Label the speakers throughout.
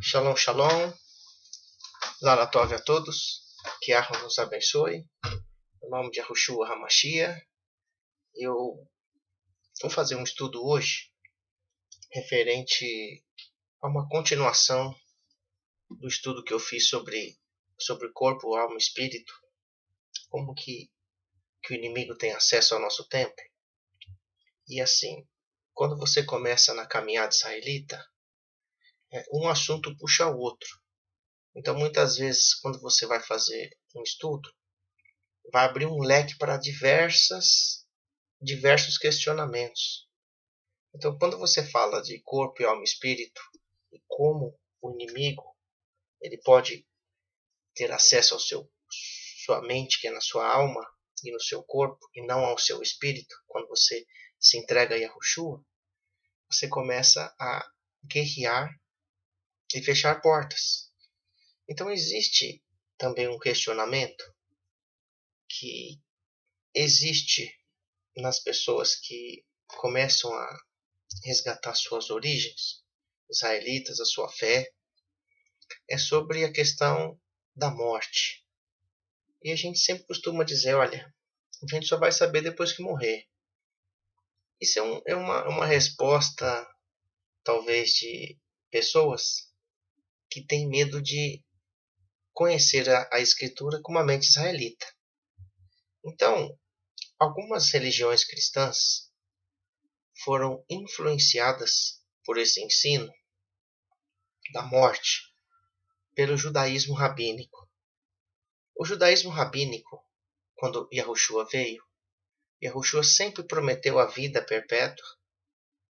Speaker 1: Shalom, shalom. Lara Tov a todos. Que Yahweh nos abençoe. Em nome de Yahushua HaMashiach. Eu vou fazer um estudo hoje referente a uma continuação do estudo que eu fiz sobre corpo, alma e espírito. Como que o inimigo tem acesso ao nosso templo. E assim, quando você começa na caminhada israelita, um assunto puxa o outro. Então, muitas vezes, quando você vai fazer um estudo, vai abrir um leque para diversos questionamentos. Então, quando você fala de corpo, alma e espírito, e como o inimigo ele pode ter acesso ao sua mente, que é na sua alma, e no seu corpo, e não ao seu espírito, quando você se entrega a Yahushua, você começa a guerrear e fechar portas. Então, existe também um questionamento que existe nas pessoas que começam a resgatar suas origens israelitas, a sua fé, é sobre a questão da morte. E a gente sempre costuma dizer, olha, a gente só vai saber depois que morrer. Isso é uma resposta, talvez, de pessoas que têm medo de conhecer a Escritura com uma mente israelita. Então, algumas religiões cristãs foram influenciadas por esse ensino da morte pelo judaísmo rabínico. O judaísmo rabínico, quando Yahushua veio, Yahushua sempre prometeu a vida perpétua,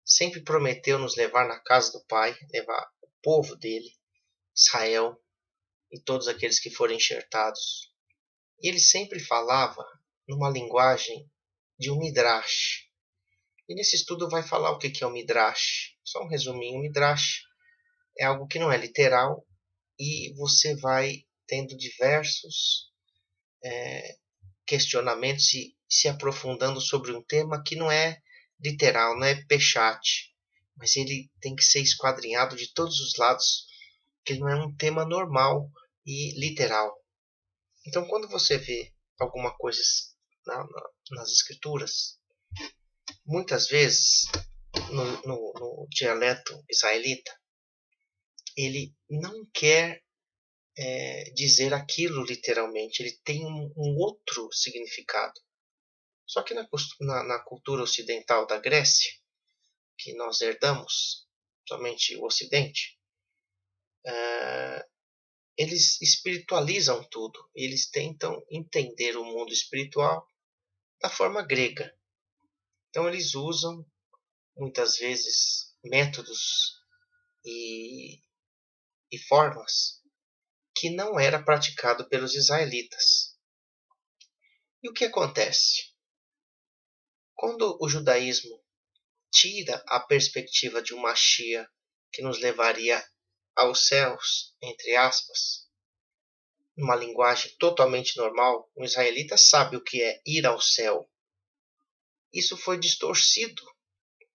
Speaker 1: sempre prometeu nos levar na casa do Pai, levar o povo dele, Israel, e todos aqueles que forem enxertados. E ele sempre falava numa linguagem de um midrash. E nesse estudo vai falar o que é o midrash. Só um resuminho, o midrash é algo que não é literal e você vai tendo diversos questionamentos e se aprofundando sobre um tema que não é literal, não é pechat, mas ele tem que ser esquadrinhado de todos os lados, que ele não é um tema normal e literal. Então, quando você vê alguma coisa nas escrituras, muitas vezes no dialeto israelita, ele não quer dizer aquilo literalmente, ele tem um outro significado. Só que na cultura ocidental da Grécia, que nós herdamos, somente o Ocidente, eles espiritualizam tudo. Eles tentam entender o mundo espiritual da forma grega. Então eles usam, muitas vezes, métodos e formas que não era praticado pelos israelitas. E o que acontece? Quando o judaísmo tira a perspectiva de um Mashiach que nos levaria aos céus, entre aspas, numa linguagem totalmente normal, um israelita sabe o que é ir ao céu. Isso foi distorcido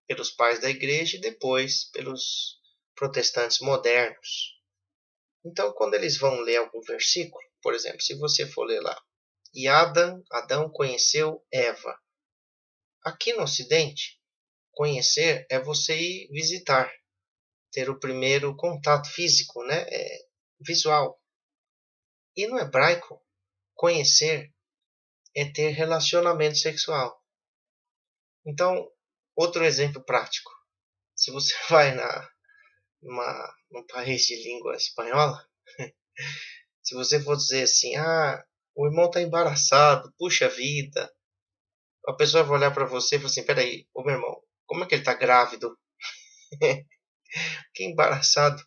Speaker 1: pelos pais da igreja e depois pelos protestantes modernos. Então, quando eles vão ler algum versículo, por exemplo, se você for ler lá, e Adão conheceu Eva. Aqui no Ocidente, conhecer é você ir visitar, ter o primeiro contato físico, né? Visual. E no hebraico, conhecer é ter relacionamento sexual. Então, outro exemplo prático. Se você vai num país de língua espanhola, se você for dizer assim, o irmão está embaraçado, puxa vida, a pessoa vai olhar para você e falar assim, peraí, ô meu irmão, como é que ele está grávido? Que embaraçado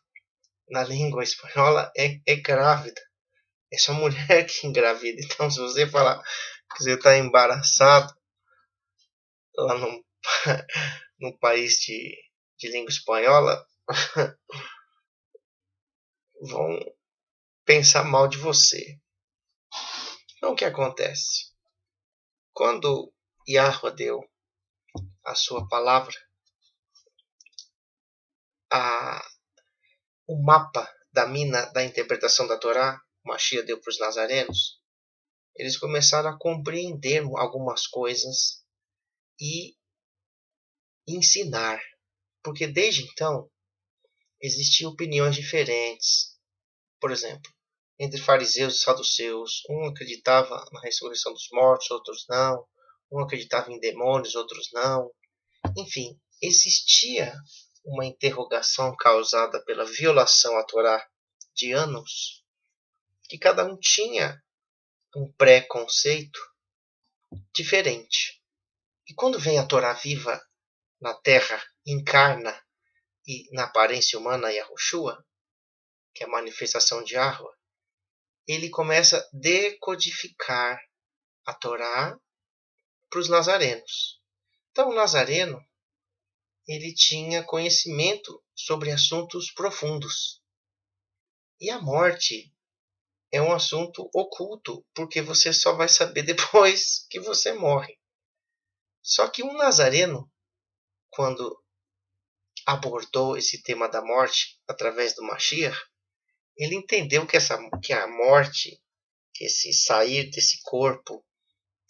Speaker 1: na língua espanhola é grávida. É só mulher que engravida. Então, se você falar que você está embaraçado lá num país de língua espanhola, vão pensar mal de você. Então, o que acontece? Quando Yahweh deu a sua palavra, o mapa da mina da interpretação da Torá, o Mashiach deu para os nazarenos, eles começaram a compreender algumas coisas e ensinar. Porque desde então, existiam opiniões diferentes. Por exemplo, entre fariseus e saduceus, um acreditava na ressurreição dos mortos, outros não. Um acreditava em demônios, outros não. Enfim, existia uma interrogação causada pela violação à Torá de anos, que cada um tinha um preconceito diferente. E quando vem a Torá viva na Terra, encarna e na aparência humana Yahushua, que é a manifestação de Yahweh, ele começa a decodificar a Torá para os nazarenos. Então, o nazareno ele tinha conhecimento sobre assuntos profundos. E a morte é um assunto oculto, porque você só vai saber depois que você morre. Só que um nazareno, quando abordou esse tema da morte através do Mashiach, ele entendeu que a morte, que esse sair desse corpo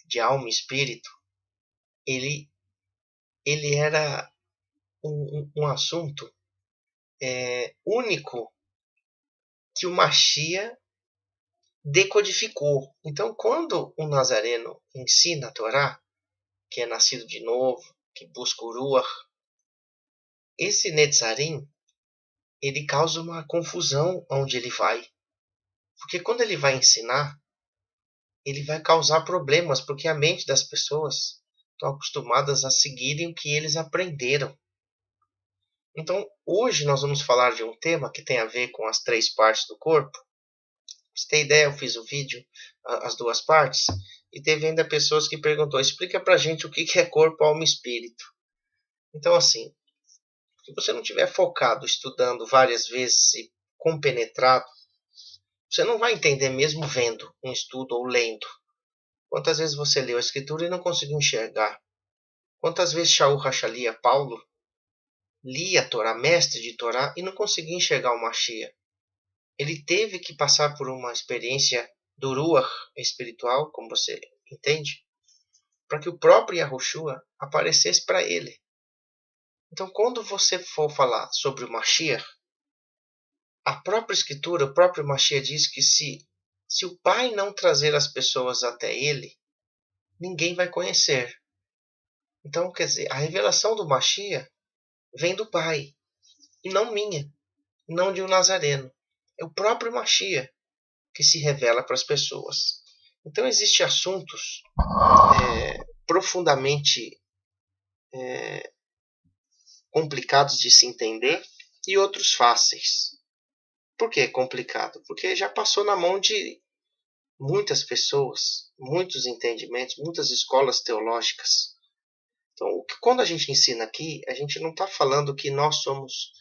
Speaker 1: de alma e espírito, ele era um assunto único que o Mashiach decodificou. Então, quando um nazareno ensina a Torá, que é nascido de novo, que busca o Ruach, esse Netzarim, ele causa uma confusão onde ele vai. Porque quando ele vai ensinar, ele vai causar problemas, porque a mente das pessoas estão acostumadas a seguirem o que eles aprenderam. Então, hoje nós vamos falar de um tema que tem a ver com as 3 partes do corpo. Pra você ter ideia, eu fiz o vídeo, as 2 partes, e teve ainda pessoas que perguntou, explica pra gente o que é corpo, alma e espírito. Então, assim, se você não tiver focado, estudando várias vezes e compenetrado, você não vai entender mesmo vendo um estudo ou lendo. Quantas vezes você leu a escritura e não conseguiu enxergar? Quantas vezes Shaul Hachalia, Paulo, lia a Torá, mestre de Torá, e não conseguia enxergar o Mashiach? Ele teve que passar por uma experiência do Ruach espiritual, como você entende, para que o próprio Yahushua aparecesse para ele. Então, quando você for falar sobre o Mashiach, a própria Escritura, o próprio Mashiach diz que se o Pai não trazer as pessoas até ele, ninguém vai conhecer. Então, quer dizer, a revelação do Mashiach vem do Pai, e não minha, não de um nazareno. É o próprio Mashiach que se revela para as pessoas. Então, existem assuntos profundamente complicados de se entender e outros fáceis. Por que complicado? Porque já passou na mão de muitas pessoas, muitos entendimentos, muitas escolas teológicas. Então, quando a gente ensina aqui, a gente não está falando que nós somos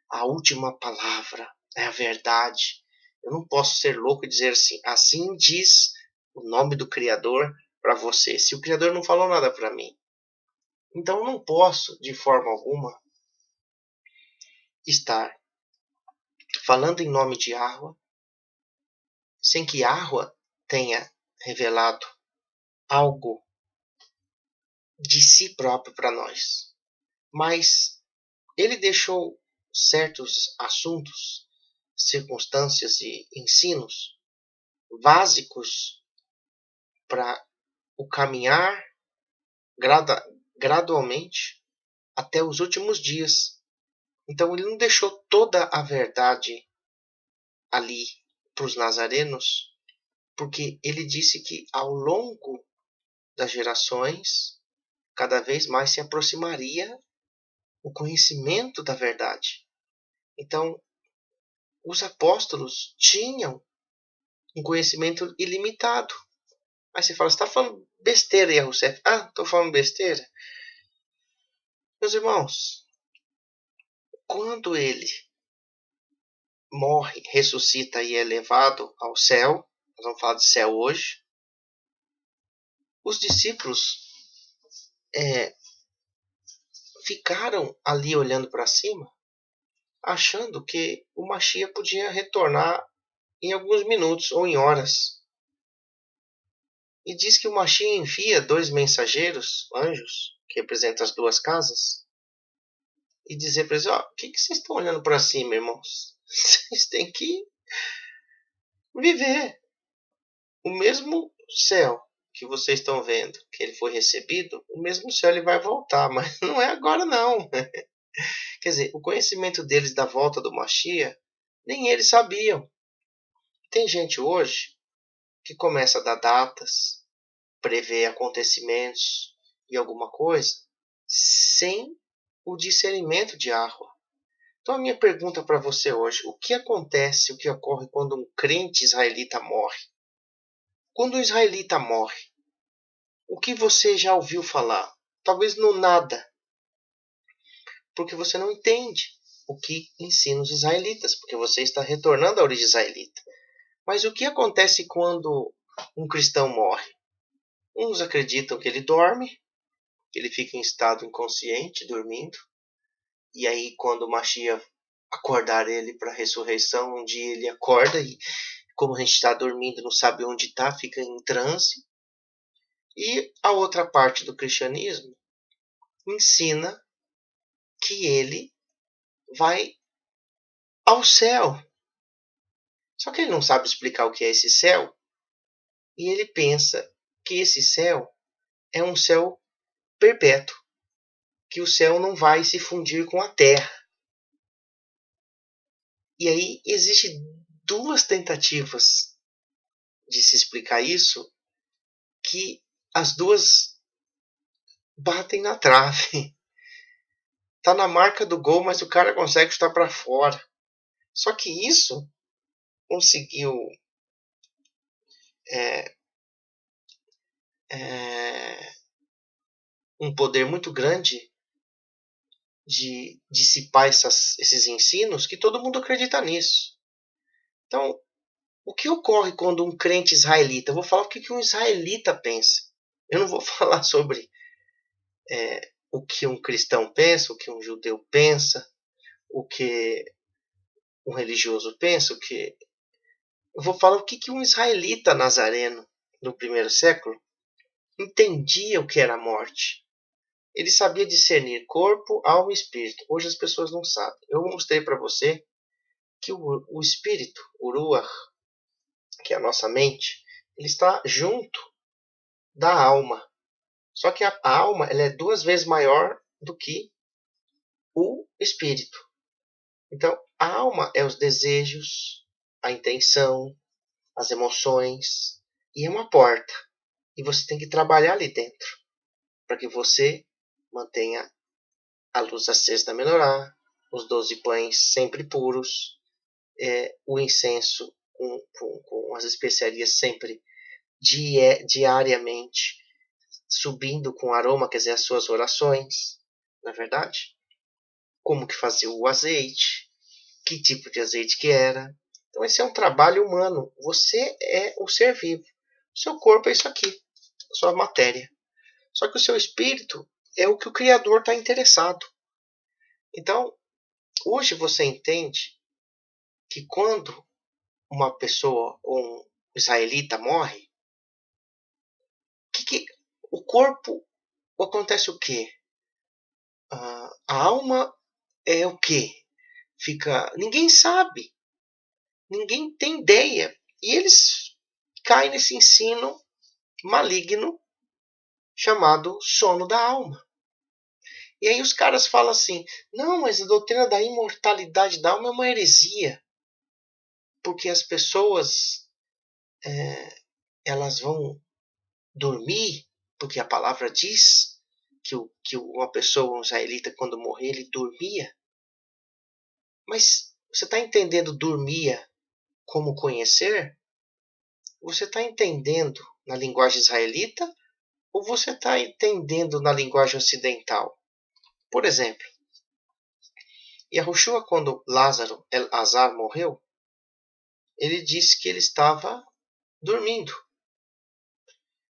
Speaker 1: a última palavra, é a verdade. Eu não posso ser louco e dizer assim, assim diz o nome do Criador para você, se o Criador não falou nada para mim. Então, eu não posso, de forma alguma, estar falando em nome de Yahweh, sem que Yahweh tenha revelado algo de si próprio para nós. Mas ele deixou certos assuntos, circunstâncias e ensinos básicos para o caminhar gradualmente até os últimos dias. Então ele não deixou toda a verdade ali para os nazarenos, porque ele disse que ao longo das gerações, cada vez mais se aproximaria o conhecimento da verdade. Então, os apóstolos tinham um conhecimento ilimitado. Aí você fala, você está falando besteira, Yahusef. Ah, estou falando besteira? Meus irmãos, quando ele morre, ressuscita e é levado ao céu, nós vamos falar de céu hoje, os discípulos ficaram ali olhando para cima achando que o Mashiach podia retornar em alguns minutos ou em horas. E diz que o Mashiach envia 2 mensageiros, anjos, que representam as 2 casas, e dizer para eles, o que vocês estão olhando para cima, irmãos? Vocês têm que viver. O mesmo céu que vocês estão vendo, que ele foi recebido, o mesmo céu ele vai voltar, mas não é agora não. Quer dizer, o conhecimento deles da volta do Mashiach, nem eles sabiam. Tem gente hoje que começa a dar datas, prever acontecimentos e alguma coisa, sem o discernimento de Yahweh. Então a minha pergunta para você hoje, o que acontece, o que ocorre quando um crente israelita morre? Quando um israelita morre, o que você já ouviu falar? Talvez no nada, porque você não entende o que ensina os israelitas, porque você está retornando à origem israelita. Mas o que acontece quando um cristão morre? Uns acreditam que ele dorme, que ele fica em estado inconsciente, dormindo, e aí quando o Mashiach acordar ele para a ressurreição, um dia ele acorda e, como a gente está dormindo, não sabe onde está, fica em transe. E a outra parte do cristianismo ensina que ele vai ao céu. Só que ele não sabe explicar o que é esse céu, e ele pensa que esse céu é um céu perpétuo, que o céu não vai se fundir com a terra. E aí existem 2 tentativas de se explicar isso, que as 2 batem na trave. Tá na marca do gol, mas o cara consegue chutar para fora. Só que isso conseguiu um poder muito grande de dissipar esses ensinos, que todo mundo acredita nisso. Então, o que ocorre quando um crente israelita... Eu vou falar o que um israelita pensa. Eu não vou falar sobre o que um cristão pensa, o que um judeu pensa, o que um religioso pensa, eu vou falar o que um israelita nazareno no primeiro século entendia o que era a morte. Ele sabia discernir corpo, alma e espírito. Hoje as pessoas não sabem. Eu mostrei para você que o espírito, o Ruach, que é a nossa mente, ele está junto da alma. Só que a alma ela é 2 vezes maior do que o espírito. Então, a alma é os desejos, a intenção, as emoções, e é uma porta. E você tem que trabalhar ali dentro, para que você mantenha a luz acesa da menorá, os 12 pães sempre puros, o incenso com as especiarias sempre diariamente, subindo com aroma, quer dizer, as suas orações, não é verdade? Como que fazia o azeite, que tipo de azeite que era. Então esse é um trabalho humano. Você é um ser vivo. O seu corpo é isso aqui, a sua matéria. Só que o seu espírito é o que o Criador está interessado. Então, hoje você entende que quando uma pessoa ou um israelita morre, o corpo acontece o quê? A alma é o quê? Ninguém sabe, ninguém tem ideia. E eles caem nesse ensino maligno chamado sono da alma. E aí os caras falam assim, não, mas a doutrina da imortalidade da alma é uma heresia. Porque as pessoas elas vão dormir, porque a palavra diz que uma pessoa, um israelita, quando morrer, ele dormia. Mas você está entendendo dormia como conhecer? Você está entendendo na linguagem israelita ou você está entendendo na linguagem ocidental? Por exemplo, Yahushua, quando Elazar morreu, ele disse que ele estava dormindo.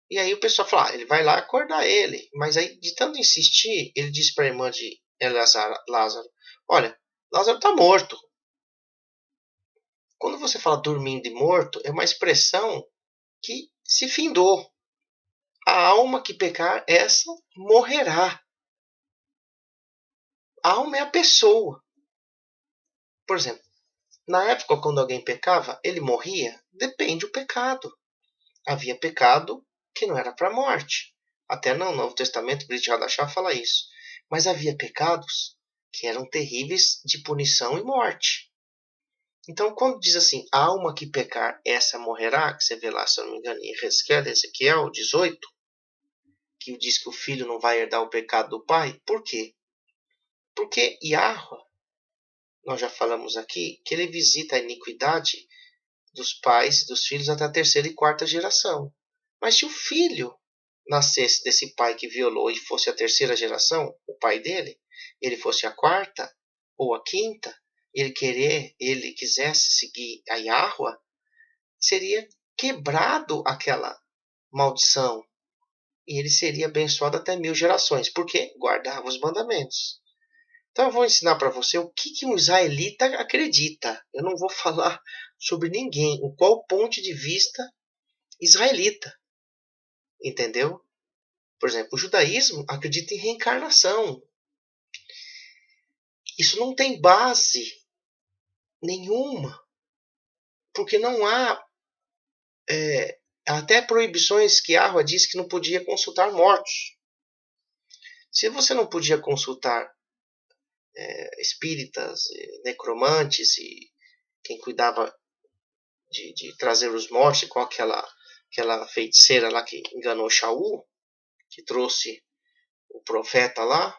Speaker 1: E aí o pessoal falou, ele vai lá acordar ele. Mas aí, de tanto insistir, ele disse para a irmã de Lázaro, olha, Lázaro está morto. Quando você fala dormindo e morto, é uma expressão que se findou. A alma que pecar, essa morrerá. A alma é a pessoa. Por exemplo, na época quando alguém pecava, ele morria? Depende do pecado. Havia pecado que não era para morte. Até no Novo Testamento, Brit Hadashah fala isso. Mas havia pecados que eram terríveis de punição e morte. Então, quando diz assim, a alma que pecar, essa morrerá, que você vê lá, se eu não me engano, em Ezequiel 18, que diz que o filho não vai herdar o pecado do pai. Por quê? Porque Yahweh, nós já falamos aqui, que ele visita a iniquidade dos pais e dos filhos até a terceira e quarta geração. Mas se o filho nascesse desse pai que violou e fosse a terceira geração, o pai dele, ele fosse a quarta ou a quinta, ele quisesse seguir a Yahweh, seria quebrado aquela maldição e ele seria abençoado até 1000 gerações, porque guardava os mandamentos. Então eu vou ensinar para você o que um israelita acredita. Eu não vou falar sobre ninguém, o qual ponto de vista israelita. Entendeu? Por exemplo, o judaísmo acredita em reencarnação. Isso não tem base nenhuma, porque não há até proibições que Yahweh disse que não podia consultar mortos. Se você não podia consultar espíritas, necromantes e quem cuidava de trazer os mortos, com aquela feiticeira lá que enganou Shaul, que trouxe o profeta lá,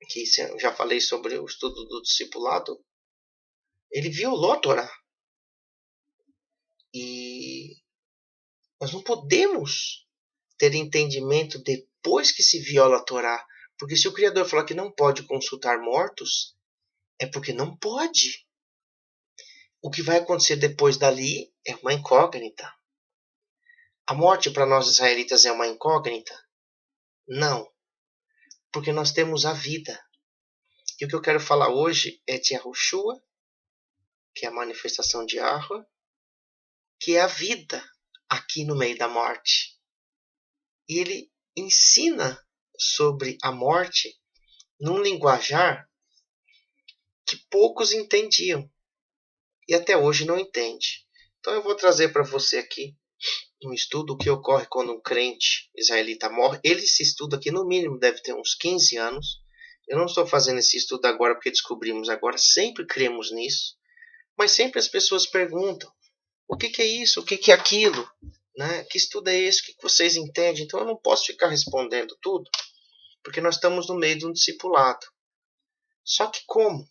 Speaker 1: que eu já falei sobre o estudo do discipulado, ele violou a Torá. E nós não podemos ter entendimento depois que se viola a Torá. Porque se o Criador falar que não pode consultar mortos, é porque não pode. O que vai acontecer depois dali é uma incógnita. A morte para nós israelitas é uma incógnita? Não, porque nós temos a vida. E o que eu quero falar hoje é de Yahushua, que é a manifestação de Yahweh, que é a vida aqui no meio da morte. E ele ensina sobre a morte num linguajar que poucos entendiam e até hoje não entende. Então eu vou trazer para você aqui um estudo que ocorre quando um crente israelita morre. Ele se estuda aqui no mínimo deve ter uns 15 anos. Eu não estou fazendo esse estudo agora porque descobrimos agora, sempre cremos nisso, mas sempre as pessoas perguntam: o que é isso? O que é aquilo? Né? Que estudo é esse? O que vocês entendem? Então eu não posso ficar respondendo tudo, porque nós estamos no meio de um discipulado. Só que como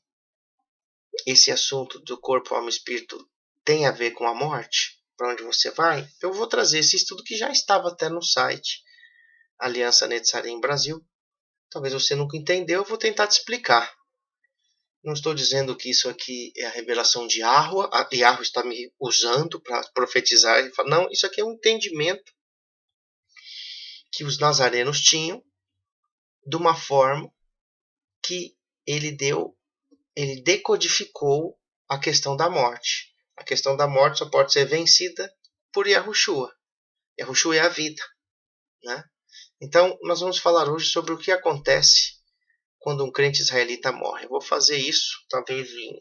Speaker 1: esse assunto do corpo, alma e espírito tem a ver com a morte, para onde você vai, eu vou trazer esse estudo que já estava até no site Aliança Netzarim Brasil. Talvez você nunca entendeu, eu vou tentar te explicar. Não estou dizendo que isso aqui é a revelação de Yahweh, Yahweh está me usando para profetizar. Não, isso aqui é um entendimento que os nazarenos tinham de uma forma que ele decodificou a questão da morte. A questão da morte só pode ser vencida por Yahushua. Yahushua é a vida. Né? Então, nós vamos falar hoje sobre o que acontece quando um crente israelita morre. Eu vou fazer isso, talvez em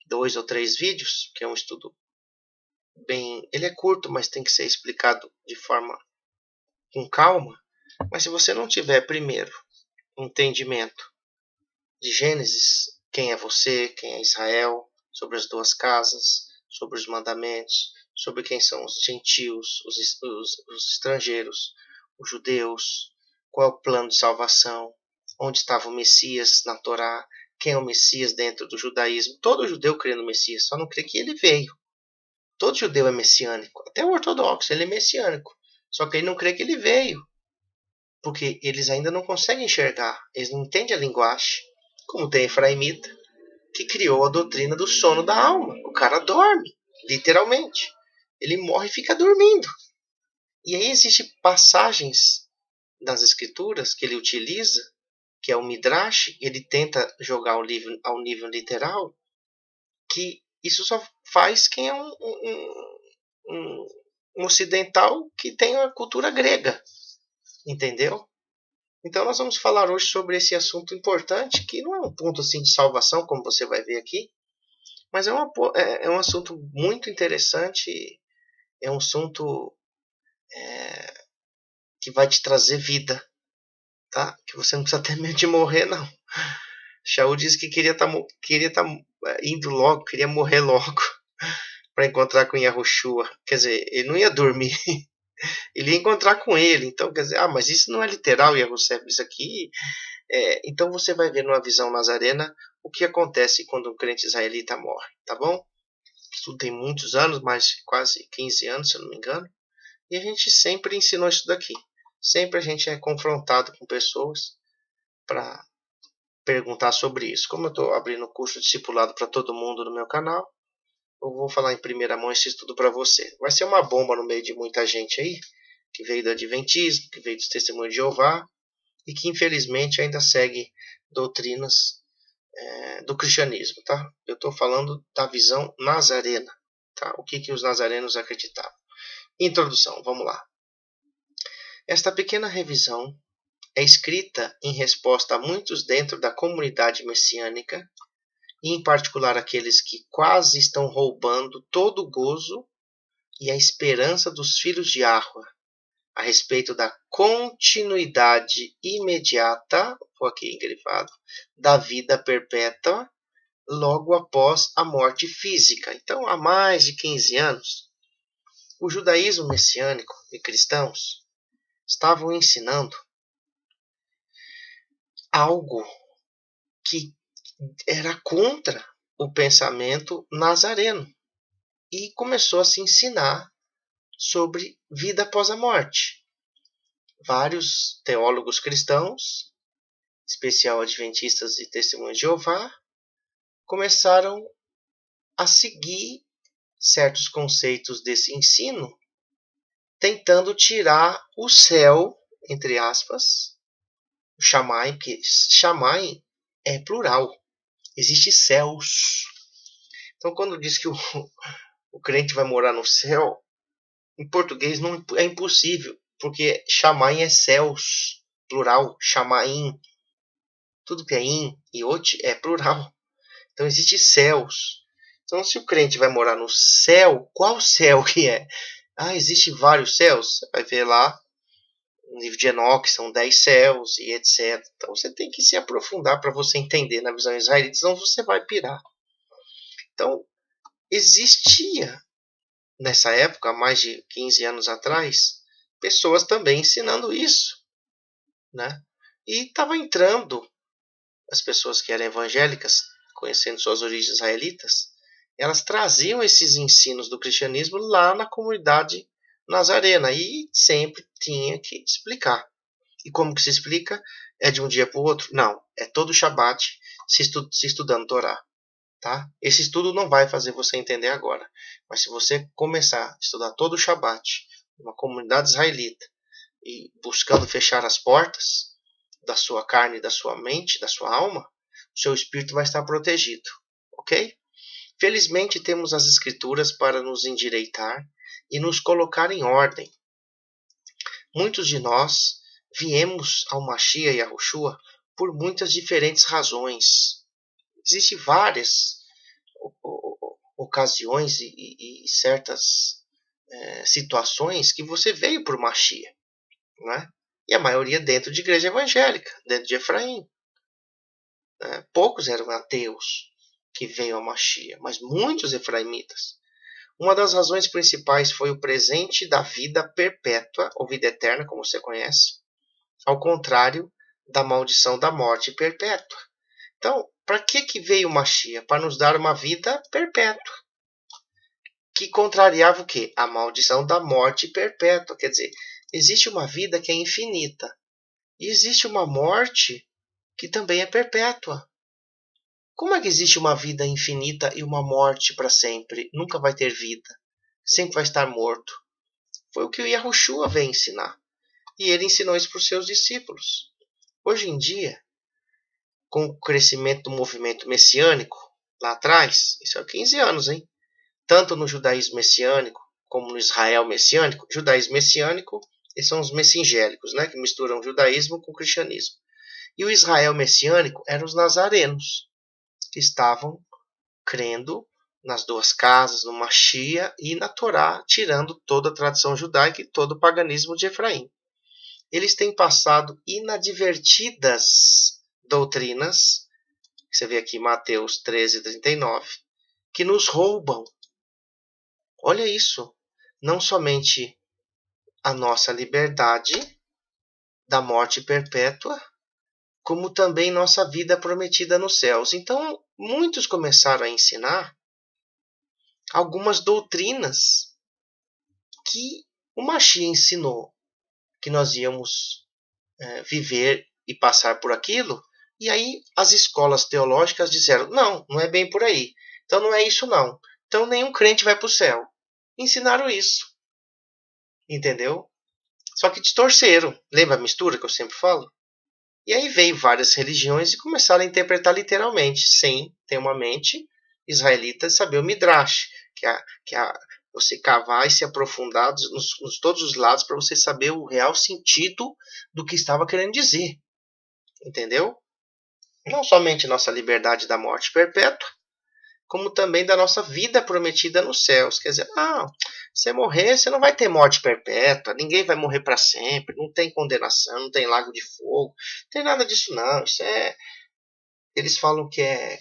Speaker 1: 2 ou 3 vídeos, que é um estudo bem... Ele é curto, mas tem que ser explicado de forma com calma. Mas se você não tiver, primeiro, um entendimento de Gênesis, quem é você, quem é Israel, sobre as duas casas, sobre os mandamentos, sobre quem são os gentios, os estrangeiros, os judeus, qual é o plano de salvação, onde estava o Messias na Torá, quem é o Messias dentro do judaísmo. Todo judeu crê no Messias, só não crê que ele veio. Todo judeu é messiânico, até o ortodoxo, ele é messiânico, só que ele não crê que ele veio, porque eles ainda não conseguem enxergar, eles não entendem a linguagem, como tem Efraimita, que criou a doutrina do sono da alma. O cara dorme, literalmente. Ele morre e fica dormindo. E aí existem passagens das escrituras que ele utiliza que é o Midrash, ele tenta jogar ao nível literal, que isso só faz quem é um ocidental que tem a cultura grega, entendeu? Então nós vamos falar hoje sobre esse assunto importante, que não é um ponto assim de salvação, como você vai ver aqui, mas é um assunto muito interessante, é um assunto que vai te trazer vida, tá? Que você não precisa ter medo de morrer, não. Shaul disse que queria tá indo logo, queria morrer logo para encontrar com Yahushua. Quer dizer, ele não ia dormir, ele ia encontrar com ele. Então, quer dizer, mas isso não é literal, Yahushua disse aqui. Então você vai ver numa visão nazarena o que acontece quando um crente israelita morre, tá bom? Isso tem muitos anos, mais quase 15 anos, se eu não me engano. E a gente sempre ensinou isso daqui. Sempre a gente é confrontado com pessoas para perguntar sobre isso. Como eu estou abrindo o curso discipulado para todo mundo no meu canal, eu vou falar em primeira mão esse estudo para você. Vai ser uma bomba no meio de muita gente aí, que veio do Adventismo, que veio dos Testemunhos de Jeová, e que infelizmente ainda segue doutrinas do cristianismo, tá? Eu estou falando da visão nazarena, tá? O que os nazarenos acreditavam. Introdução, vamos lá. Esta pequena revisão é escrita em resposta a muitos dentro da comunidade messiânica, e em particular aqueles que quase estão roubando todo o gozo e a esperança dos filhos de Yahweh a respeito da continuidade imediata, vou aqui engrifado, da vida perpétua logo após a morte física. Então, há mais de 15 anos, o judaísmo messiânico e cristãos estavam ensinando algo que era contra o pensamento nazareno e começou a se ensinar sobre vida após a morte. Vários teólogos cristãos, especial adventistas e testemunhas de Jeová, começaram a seguir certos conceitos desse ensino, tentando tirar o céu, entre aspas, o Shammai, porque Shammai é plural, existe céus. Então, quando diz que o crente vai morar no céu, em português não é impossível, porque Shammai é céus, plural, Shamaim. Tudo que é in e ot é plural. Então, existe céus. Então, se o crente vai morar no céu, qual céu que é? Existe vários céus. Você vai ver lá no livro de Enoque, são 10 céus e etc. Então, você tem que se aprofundar para você entender na visão israelita, senão você vai pirar. Então, existia, nessa época, há mais de 15 anos atrás, pessoas também ensinando isso, né? E estava entrando as pessoas que eram evangélicas, conhecendo suas origens israelitas, elas traziam esses ensinos do cristianismo lá na comunidade nazarena e sempre tinha que explicar. E como que se explica? É de um dia para o outro? Não, é todo Shabat se estudando Torá. Tá? Esse estudo não vai fazer você entender agora, mas se você começar a estudar todo o Shabat, uma comunidade israelita, e buscando fechar as portas da sua carne, da sua mente, da sua alma, o seu espírito vai estar protegido, ok? Felizmente temos as escrituras para nos endireitar e nos colocar em ordem. Muitos de nós viemos ao Mashiach e Yahushua por muitas diferentes razões. Existem várias ocasiões e certas situações que você veio por Mashiach, não é? E a maioria dentro de igreja evangélica, dentro de Efraim. Poucos eram ateus que veio ao Mashiach, mas muitos efraimitas. Uma das razões principais foi o presente da vida perpétua, ou vida eterna, como você conhece, ao contrário da maldição da morte perpétua. Então, para que veio o Mashiach? Para nos dar uma vida perpétua, que contrariava o quê? A maldição da morte perpétua. Quer dizer, existe uma vida que é infinita, e existe uma morte que também é perpétua. Como é que existe uma vida infinita e uma morte para sempre? Nunca vai ter vida. Sempre vai estar morto. Foi o que o Yahushua veio ensinar. E ele ensinou isso para os seus discípulos. Hoje em dia, com o crescimento do movimento messiânico, lá atrás, isso é 15 anos, hein? Tanto no judaísmo messiânico, como no Israel messiânico. Judaísmo messiânico, esses são os messingélicos, né? Que misturam o judaísmo com o cristianismo. E o Israel messiânico eram os nazarenos, que estavam crendo nas duas casas, no Machia e na Torá, tirando toda a tradição judaica e todo o paganismo de Efraim. Eles têm passado inadvertidas doutrinas, você vê aqui Mateus 13:39, que nos roubam. Olha isso, não somente a nossa liberdade da morte perpétua, como também nossa vida prometida nos céus. Então, muitos começaram a ensinar algumas doutrinas que o Mashiach ensinou, que nós íamos viver e passar por aquilo, e aí as escolas teológicas disseram, não, não é bem por aí, então não é isso não, então nenhum crente vai para o céu. Ensinaram isso, entendeu? Só que distorceram, lembra a mistura que eu sempre falo? E aí veio várias religiões e começaram a interpretar literalmente, sem ter uma mente israelita, saber o Midrash, você cavar e se aprofundar nos todos os lados para você saber o real sentido do que estava querendo dizer. Entendeu? Não somente nossa liberdade da morte perpétua, como também da nossa vida prometida nos céus. Quer dizer, você morrer, você não vai ter morte perpétua, ninguém vai morrer para sempre, não tem condenação, não tem lago de fogo, não tem nada disso não. Isso é, eles falam que é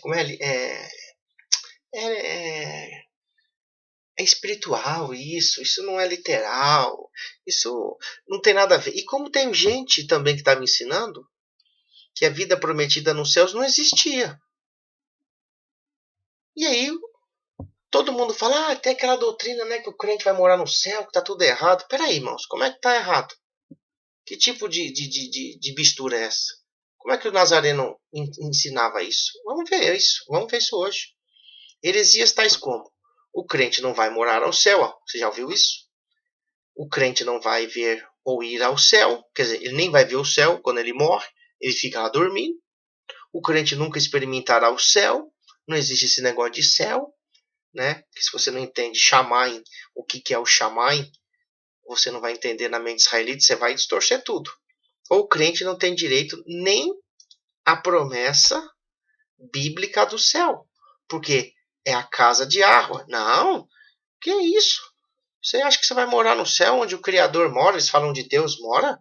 Speaker 1: espiritual isso não é literal, isso não tem nada a ver. E como tem gente também que está me ensinando que a vida prometida nos céus não existia. E aí todo mundo fala, tem aquela doutrina, né, que o crente vai morar no céu, que está tudo errado. Peraí, irmãos, como é que está errado? Que tipo de mistura é essa? Como é que o Nazareno ensinava isso? Vamos ver isso hoje. Heresias tais como: o crente não vai morar ao céu, você já ouviu isso? O crente não vai ver ou ir ao céu, quer dizer, ele nem vai ver o céu quando ele morre, ele fica lá dormindo. O crente nunca experimentará o céu, não existe esse negócio de céu, né? Que se você não entende Shammai, o que é o Shammai, você não vai entender na mente israelita, você vai distorcer tudo. Ou o crente não tem direito nem à promessa bíblica do céu, porque é a casa de água. Não, que é isso? Você acha que você vai morar no céu onde o Criador mora? Eles falam de Deus mora?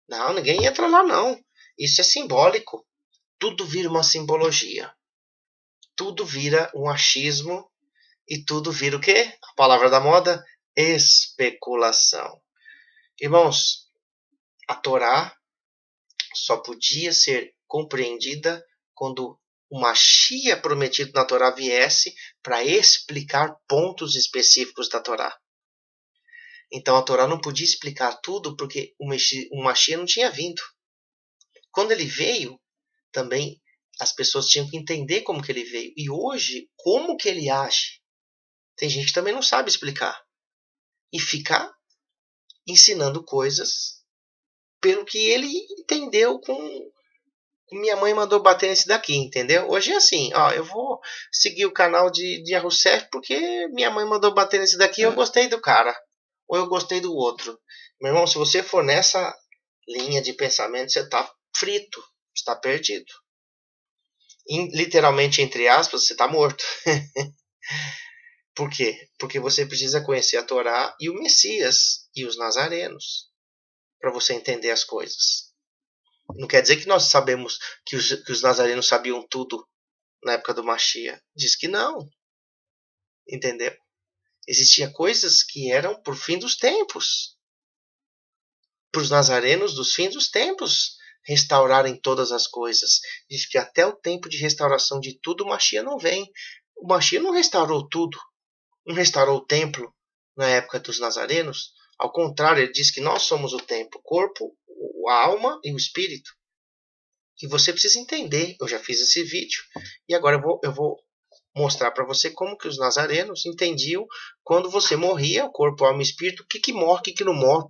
Speaker 1: Não, ninguém entra lá não. Isso é simbólico. Tudo vira uma simbologia. Tudo vira um achismo. E tudo vira o quê? A palavra da moda? Especulação. Irmãos, a Torá só podia ser compreendida quando o Mashiach prometido na Torá viesse para explicar pontos específicos da Torá. Então a Torá não podia explicar tudo porque o Mashiach não tinha vindo. Quando ele veio, também as pessoas tinham que entender como que ele veio. E hoje, como que ele age? Tem gente que também não sabe explicar. E fica ensinando coisas pelo que ele entendeu com minha mãe mandou bater nesse daqui, entendeu? Hoje é assim, eu vou seguir o canal de Rousseff porque minha mãe mandou bater nesse daqui e eu gostei do cara. Ou eu gostei do outro. Meu irmão, se você for nessa linha de pensamento, você está frito, está perdido. Literalmente, entre aspas, você está morto. Por quê? Porque você precisa conhecer a Torá e o Messias e os nazarenos para você entender as coisas. Não quer dizer que nós sabemos que os nazarenos sabiam tudo na época do Mashiach. Diz que não. Entendeu? Existiam coisas que eram por fim dos tempos. Para os nazarenos dos fins dos tempos restaurarem todas as coisas. Diz que até o tempo de restauração de tudo o Mashiach não vem. O Mashiach não restaurou tudo. Não restaurou o templo na época dos nazarenos. Ao contrário, ele diz que nós somos o templo, o corpo, a alma e o espírito. E você precisa entender. Eu já fiz esse vídeo e agora eu vou mostrar para você como que os nazarenos entendiam quando você morria, o corpo, a alma e o espírito, o que morre, o que não morre.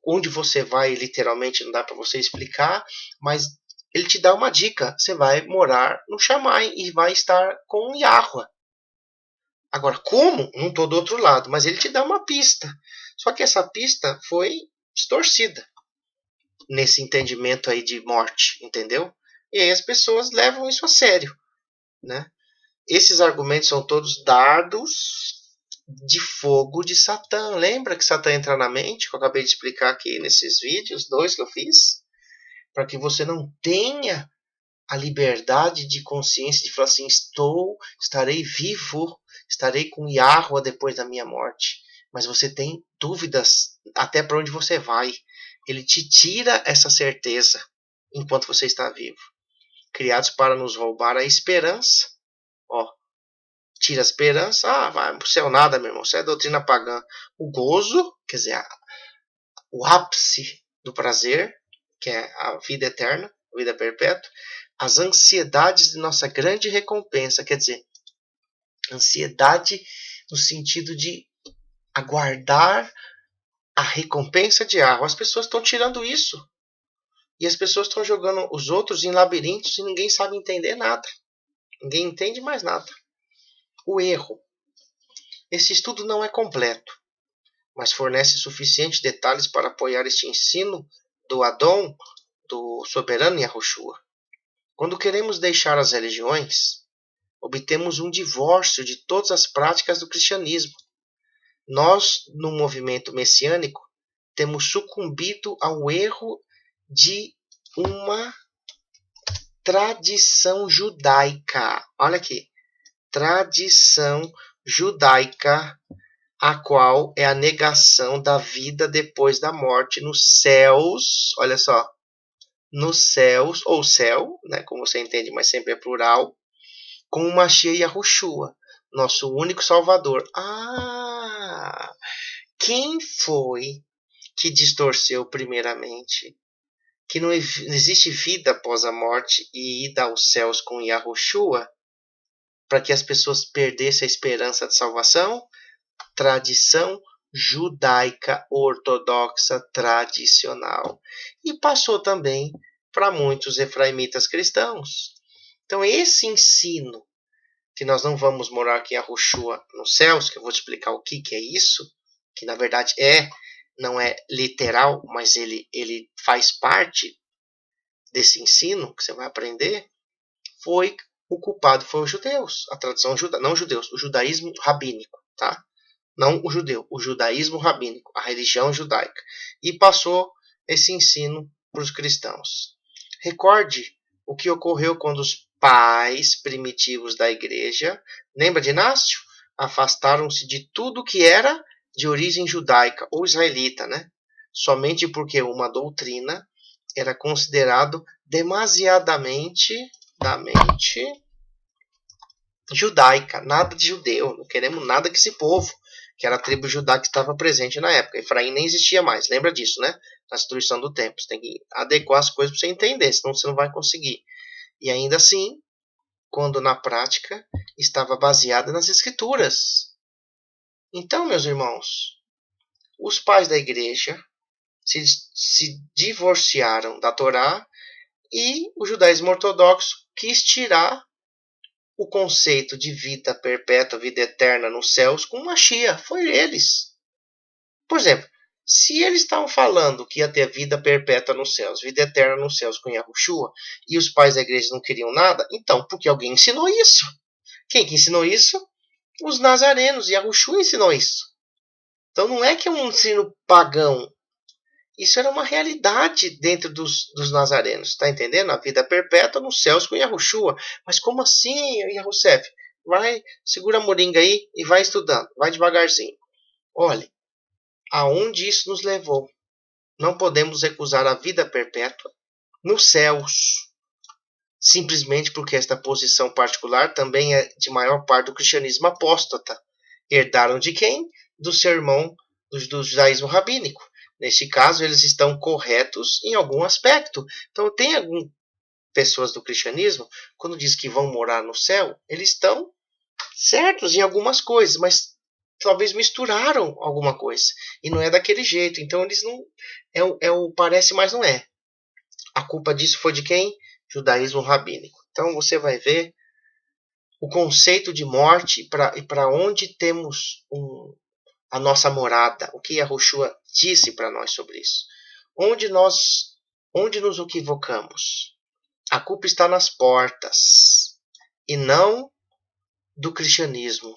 Speaker 1: onde você vai, literalmente, não dá para você explicar, mas ele te dá uma dica. Você vai morar no Shammai e vai estar com Yahweh. Agora, como? Não estou do outro lado, mas ele te dá uma pista. Só que essa pista foi distorcida nesse entendimento aí de morte, entendeu? E aí as pessoas levam isso a sério, né? Esses argumentos são todos dardos de fogo de Satã. Lembra que Satã entra na mente, que eu acabei de explicar aqui nesses vídeos, 2 que eu fiz? Para que você não tenha a liberdade de consciência de falar assim, estarei vivo, estarei com Yahweh depois da minha morte. Mas você tem dúvidas até para onde você vai. Ele te tira essa certeza enquanto você está vivo. Criados para nos roubar a esperança. Ó, tira a esperança, vai pro céu nada, meu irmão, isso é doutrina pagã. O gozo, quer dizer, o ápice do prazer, que é a vida eterna, a vida perpétua, as ansiedades de nossa grande recompensa, quer dizer, ansiedade no sentido de aguardar a recompensa de Yahweh. As pessoas estão tirando isso. E as pessoas estão jogando os outros em labirintos e ninguém sabe entender nada. Ninguém entende mais nada. O erro. Esse estudo não é completo, mas fornece suficientes detalhes para apoiar este ensino do Adão, do soberano Yahushua. Quando queremos deixar as religiões, obtemos um divórcio de todas as práticas do cristianismo. Nós, no movimento messiânico, temos sucumbido ao erro de uma tradição judaica. Olha aqui. Tradição judaica, a qual é a negação da vida depois da morte nos céus. Olha só. Nos céus, ou céu, né, como você entende, mas sempre é plural, com o Mashiach Yahushua, nosso único Salvador. Quem foi que distorceu primeiramente que não existe vida após a morte e ida aos céus com Yahushua, para que as pessoas perdessem a esperança de salvação? Tradição judaica ortodoxa tradicional. E passou também para muitos efraimitas cristãos. Então, esse ensino que nós não vamos morar aqui em Yahushua nos céus, que eu vou te explicar o que é isso, que na verdade não é literal, mas ele faz parte desse ensino que você vai aprender, o culpado foi os judeus, a tradição não judeus, o judaísmo rabínico, tá? Não o judeu, o judaísmo rabínico, a religião judaica, e passou esse ensino para os cristãos. Recorde o que ocorreu quando os pais primitivos da igreja, lembra de Inácio? Afastaram-se de tudo que era de origem judaica ou israelita, né? Somente porque uma doutrina era considerado demasiadamente judaica, nada de judeu, não queremos nada que esse povo, que era a tribo judaica que estava presente na época. Efraim nem existia mais, lembra disso, né? Na destruição do templo, você tem que adequar as coisas para você entender, senão você não vai conseguir. E ainda assim, quando na prática estava baseada nas escrituras. Então, meus irmãos, os pais da igreja se divorciaram da Torá e o judaísmo ortodoxo quis tirar o conceito de vida perpétua, vida eterna nos céus com Mashiach. Foi eles. Por exemplo, se eles estavam falando que ia ter vida perpétua nos céus, vida eterna nos céus com Yahushua, e os pais da igreja não queriam nada, então porque alguém ensinou isso. Quem que ensinou isso? Os nazarenos. Yahushua ensinou isso. Então não é que é um ensino pagão. Isso era uma realidade dentro dos nazarenos, tá entendendo? A vida perpétua nos céus com Yahushua. Mas como assim, Yahussef? Vai, segura a moringa aí e vai estudando, vai devagarzinho. Olhe, aonde isso nos levou? Não podemos recusar a vida perpétua nos céus, simplesmente porque esta posição particular também é de maior parte do cristianismo apóstata. Herdaram de quem? Do seu irmão do judaísmo rabínico. Neste caso, eles estão corretos em algum aspecto. Então, tem algumas pessoas do cristianismo, quando diz que vão morar no céu, eles estão certos em algumas coisas, mas talvez misturaram alguma coisa. E não é daquele jeito. Então eles não. Parece, mas não é. A culpa disso foi de quem? Judaísmo rabínico. Então você vai ver o conceito de morte e para onde temos a nossa morada. O que Yahushua disse para nós sobre isso. Onde nos equivocamos? A culpa está nas portas e não do cristianismo.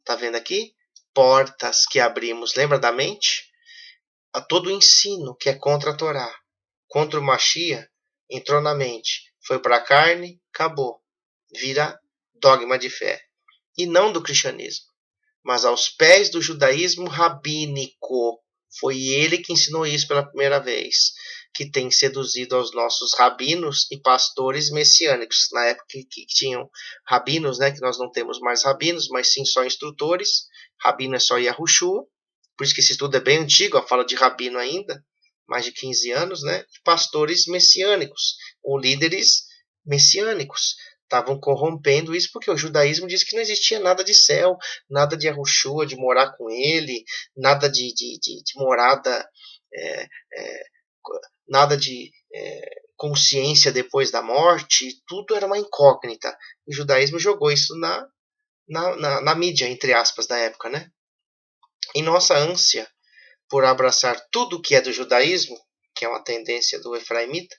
Speaker 1: Tá vendo aqui? Portas que abrimos. Lembra da mente? A todo o ensino que é contra a Torá, contra o Mashiach, entrou na mente. Foi para a carne, acabou. Vira dogma de fé. E não do cristianismo, mas aos pés do judaísmo rabínico. Foi ele que ensinou isso pela primeira vez, que tem seduzido aos nossos rabinos e pastores messiânicos. Na época que tinham rabinos, né, que nós não temos mais rabinos, mas sim só instrutores. Rabino é só Yahushua, por isso que esse estudo é bem antigo, a fala de rabino ainda, mais de 15 anos, né? Pastores messiânicos, ou líderes messiânicos. Estavam corrompendo isso porque o judaísmo diz que não existia nada de céu, nada de Yahushua, de morar com ele, nada de morada, nada de consciência depois da morte, tudo era uma incógnita. O judaísmo jogou isso na mídia, entre aspas, da época, né? Em nossa ânsia por abraçar tudo que é do judaísmo, que é uma tendência do efraimita,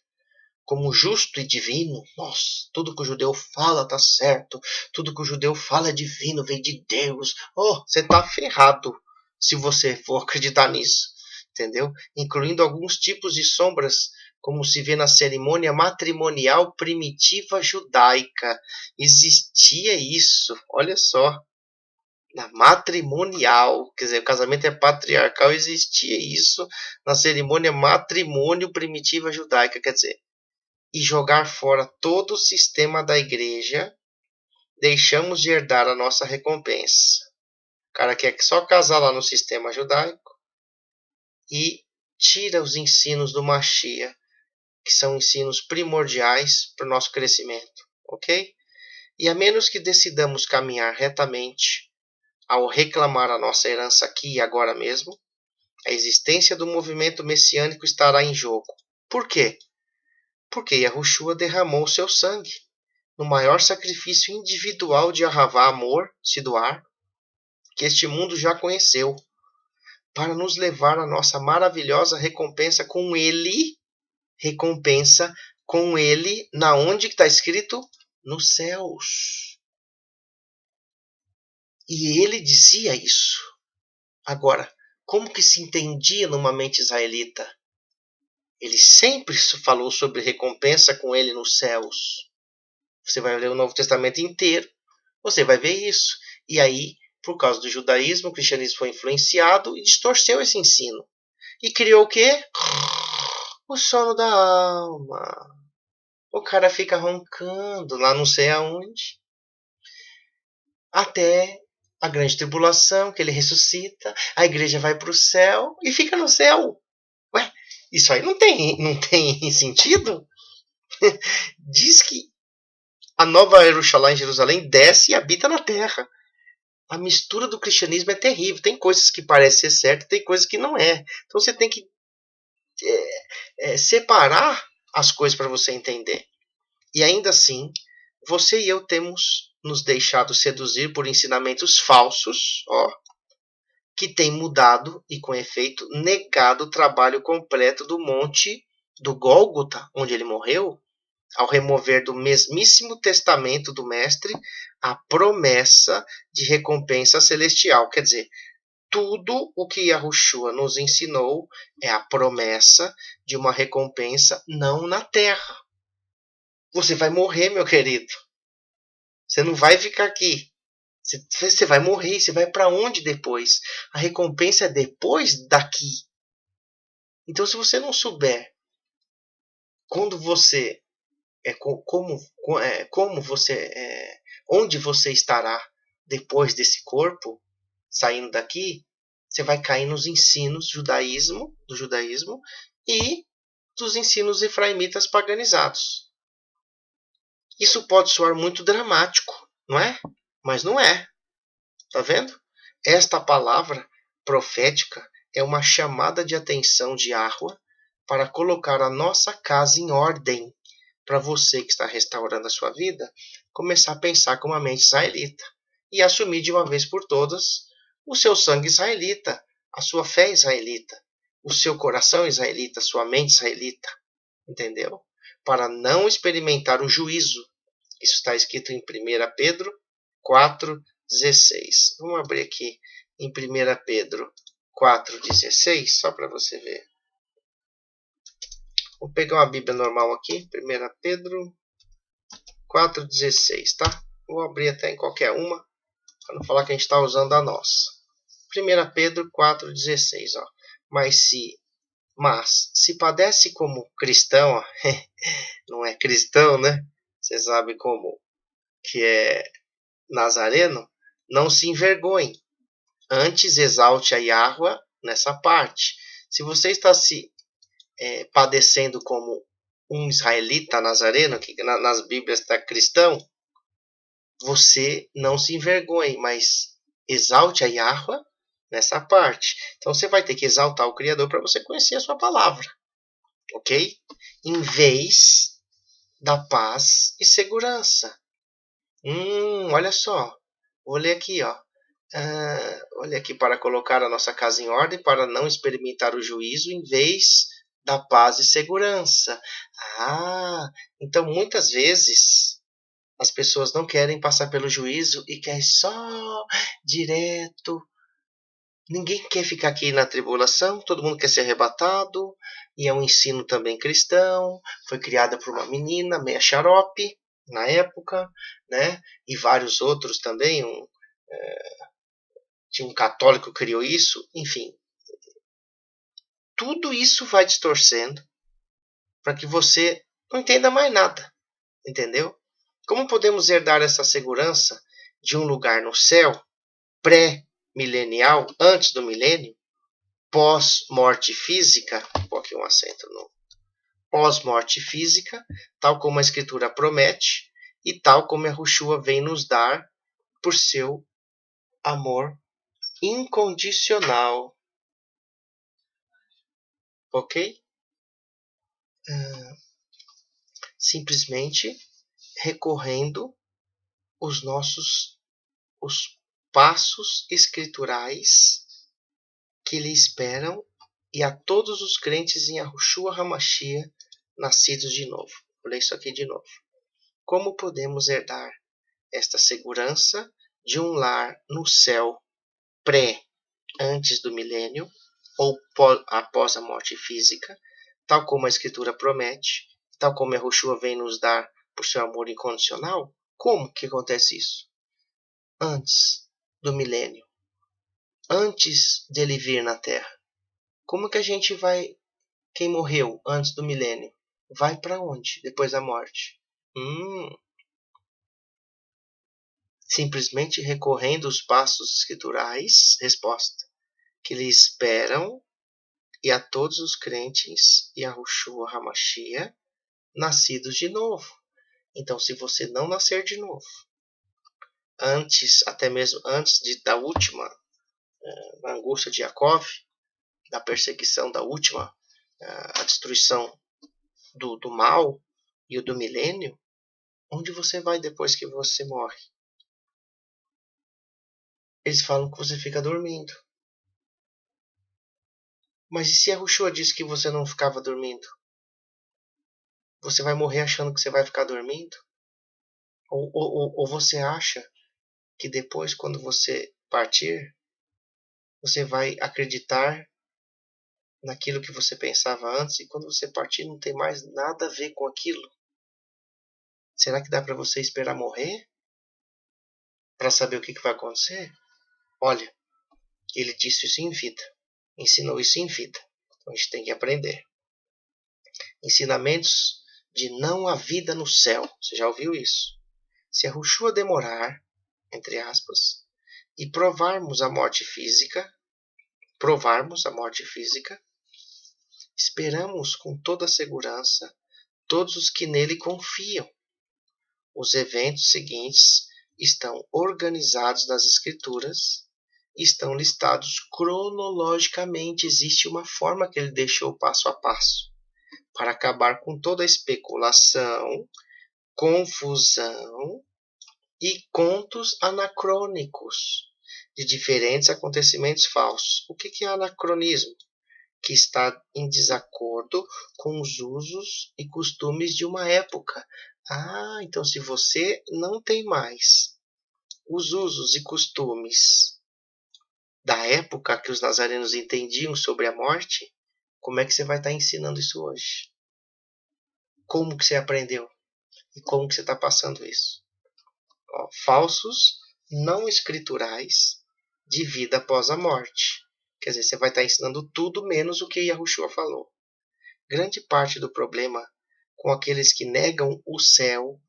Speaker 1: como justo e divino. Nossa, tudo que o judeu fala tá certo, tudo que o judeu fala é divino, vem de Deus. Oh, você tá ferrado se você for acreditar nisso, entendeu? Incluindo alguns tipos de sombras, como se vê na cerimônia matrimonial primitiva judaica. Existia isso, olha só. Na matrimonial, quer dizer, o casamento é patriarcal, existia isso na cerimônia matrimônio primitiva judaica, quer dizer, e jogar fora todo o sistema da igreja, deixamos de herdar a nossa recompensa. O cara quer só casar lá no sistema judaico e tira os ensinos do Mashiach, que são ensinos primordiais para o nosso crescimento, ok? E a menos que decidamos caminhar retamente ao reclamar a nossa herança aqui e agora mesmo, a existência do movimento messiânico estará em jogo. Por quê? Porque Yahushua derramou seu sangue no maior sacrifício individual de Ahavá, amor, se doar, que este mundo já conheceu, para nos levar à nossa maravilhosa recompensa com Ele, na onde que está escrito? Nos céus. E ele dizia isso. Agora, como que se entendia numa mente israelita? Ele sempre falou sobre recompensa com ele nos céus. Você vai ler o Novo Testamento inteiro, você vai ver isso. E aí, por causa do judaísmo, o cristianismo foi influenciado e distorceu esse ensino. E criou o quê? O sono da alma. O cara fica roncando lá não sei aonde. Até a grande tribulação, que ele ressuscita, a igreja vai para o céu e fica no céu. Ué, isso aí não tem sentido? Diz que a nova Jerusalém desce e habita na terra. A mistura do cristianismo é terrível. Tem coisas que parecem ser certas, tem coisas que não é. Então você tem que separar as coisas para você entender. E ainda assim, você e eu temos nos deixado seduzir por ensinamentos falsos, que tem mudado e, com efeito, negado o trabalho completo do monte do Gólgota, onde ele morreu, ao remover do mesmíssimo testamento do Mestre a promessa de recompensa celestial. Quer dizer, tudo o que Yahushua nos ensinou é a promessa de uma recompensa não na terra. Você vai morrer, meu querido. Você não vai ficar aqui. Você vai morrer. Você vai para onde depois? A recompensa é depois daqui. Então, se você não souber quando você onde você estará depois desse corpo, saindo daqui, você vai cair nos ensinos do judaísmo e dos ensinos efraimitas paganizados. Isso pode soar muito dramático, não é? Mas não é. Tá vendo? esta palavra profética é uma chamada de atenção de Yahweh para colocar a nossa casa em ordem, para você que está restaurando a sua vida, começar a pensar com uma mente israelita e assumir de uma vez por todas o seu sangue israelita, a sua fé israelita, o seu coração israelita, a sua mente israelita, entendeu? Para não experimentar o juízo. Isso está escrito em 1 Pedro 4,16. Vamos abrir aqui em 1 Pedro 4,16, só para você ver. Vou pegar uma Bíblia normal aqui, 1 Pedro 4,16, tá? Vou abrir até em qualquer uma, para não falar que a gente está usando a nossa. 1 Pedro 4,16, ó. Mas se padece como cristão, ó, não é cristão, né? Você sabe como que é nazareno, não se envergonhe. Antes exalte a Yahweh nessa parte. Se você está se padecendo como um israelita nazareno, que nas Bíblias está cristão, você não se envergonhe, mas exalte a Yahweh nessa parte. Então você vai ter que exaltar o Criador para você conhecer a sua palavra, ok? Em vez da paz e segurança. Olha só, vou ler aqui, ó. Olha aqui, para colocar a nossa casa em ordem, para não experimentar o juízo, em vez da paz e segurança. Então muitas vezes as pessoas não querem passar pelo juízo e querem só direto. Ninguém quer ficar aqui na tribulação, todo mundo quer ser arrebatado, e é um ensino também cristão, foi criada por uma menina, meia xarope, na época, né? E vários outros também, tinha um católico que criou isso, enfim. Tudo isso vai distorcendo para que você não entenda mais nada, entendeu? Como podemos herdar essa segurança de um lugar no céu, pré-milenial, antes do milênio, pós-morte física, vou aqui um acento no pós-morte física, tal como a Escritura promete e tal como a Yahushua vem nos dar por seu amor incondicional. Ok? Simplesmente recorrendo os passos escriturais que lhe esperam e a todos os crentes em Yahushua HaMashiach nascidos de novo. Vou ler isso aqui de novo. Como podemos herdar esta segurança de um lar no céu antes do milênio ou após a morte física, tal como a Escritura promete, tal como Yahushua vem nos dar por seu amor incondicional? Como que acontece isso? Antes do milênio, antes dele vir na Terra. Como que a gente vai, quem morreu antes do milênio, vai para onde depois da morte? Simplesmente recorrendo aos passos escriturais, resposta, que lhe esperam e a todos os crentes e a Yahushua HaMashiach nascidos de novo. Então, se você não nascer de novo, até mesmo antes da última angústia de Jacob, da perseguição da última, a destruição do mal e o do milênio, onde você vai depois que você morre? Eles falam que você fica dormindo. Mas e se a Yahushua disse que você não ficava dormindo? Você vai morrer achando que você vai ficar dormindo? Ou você acha que depois, quando você partir, você vai acreditar naquilo que você pensava antes e quando você partir não tem mais nada a ver com aquilo? Será que dá para você esperar morrer para saber o que vai acontecer? Olha, ele disse isso em vida, ensinou isso em vida. Então a gente tem que aprender. Ensinamentos de não há vida no céu. Você já ouviu isso? Se a Yahushua demorar, entre aspas, e provarmos a morte física, esperamos com toda a segurança todos os que nele confiam. Os eventos seguintes estão organizados nas Escrituras estão listados cronologicamente. Existe uma forma que ele deixou passo a passo para acabar com toda a especulação, confusão e contos anacrônicos de diferentes acontecimentos falsos. O que é anacronismo? Que está em desacordo com os usos e costumes de uma época. Então se você não tem mais os usos e costumes da época que os nazarenos entendiam sobre a morte, como é que você vai estar ensinando isso hoje? Como que você aprendeu? E como que você está passando isso? Falsos não escriturais de vida após a morte. Quer dizer, você vai estar ensinando tudo menos o que Yahushua falou. Grande parte do problema com aqueles que negam o céu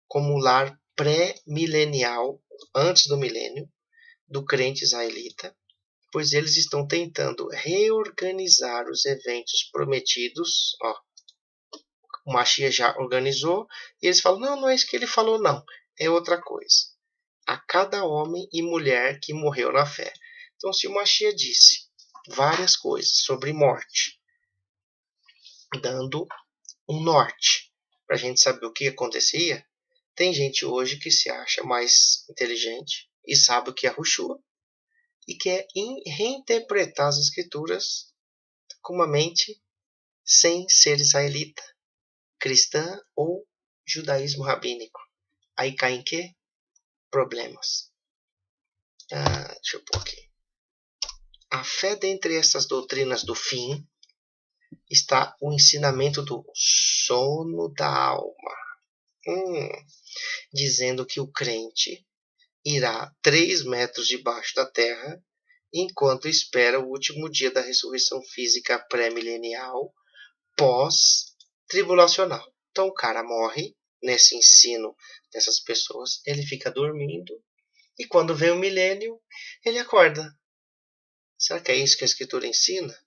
Speaker 1: como lar pré-milenial, antes do milênio, do crente israelita, pois eles estão tentando reorganizar os eventos prometidos. O Mashiach já organizou, e eles falam, não é isso que ele falou, não, é outra coisa. A cada homem e mulher que morreu na fé. Então, se o Mashiach disse várias coisas sobre morte, dando um norte para a gente saber o que acontecia, tem gente hoje que se acha mais inteligente e sabe o que é Yahushua e quer reinterpretar as escrituras com uma mente sem ser israelita, cristã ou judaísmo rabínico. Aí cai em quê? Problemas. Deixa eu pôr aqui. A fé dentre essas doutrinas do fim está o ensinamento do sono da alma, dizendo que o crente irá 3 metros debaixo da terra enquanto espera o último dia da ressurreição física pré-milenial, pós-tribulacional. Então o cara morre nesse ensino dessas pessoas, ele fica dormindo e quando vem o milênio, ele acorda. Será que é isso que a Escritura ensina?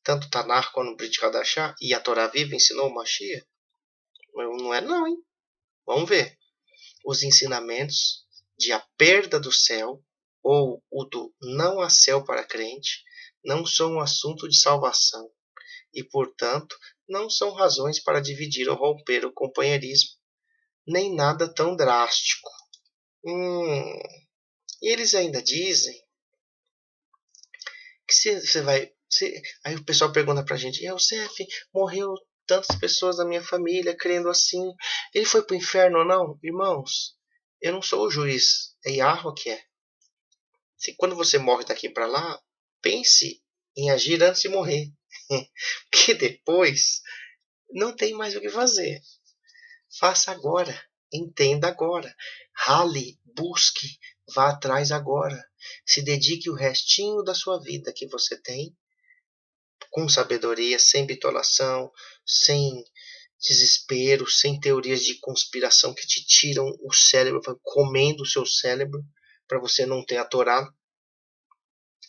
Speaker 1: Tanto Tanar quanto o Brit Hadashah e a Torá Viva ensinou o Mashiach? Não é não, hein? Vamos ver. Os ensinamentos de a perda do céu ou o do não há céu para crente não são um assunto de salvação e, portanto, não são razões para dividir ou romper o companheirismo, nem nada tão drástico. E eles ainda dizem que você vai... Aí o pessoal pergunta pra gente, Yosef, morreu tantas pessoas da minha família crendo assim, ele foi pro inferno ou não? Irmãos, eu não sou o juiz, é Yahweh que é. Quando você morre daqui para lá, pense em agir antes de morrer, porque depois não tem mais o que fazer. Faça agora, entenda agora, rale, busque, vá atrás agora, se dedique o restinho da sua vida que você tem com sabedoria, sem bitolação, sem desespero, sem teorias de conspiração que te tiram o cérebro, comendo o seu cérebro, para você não ter a Torá.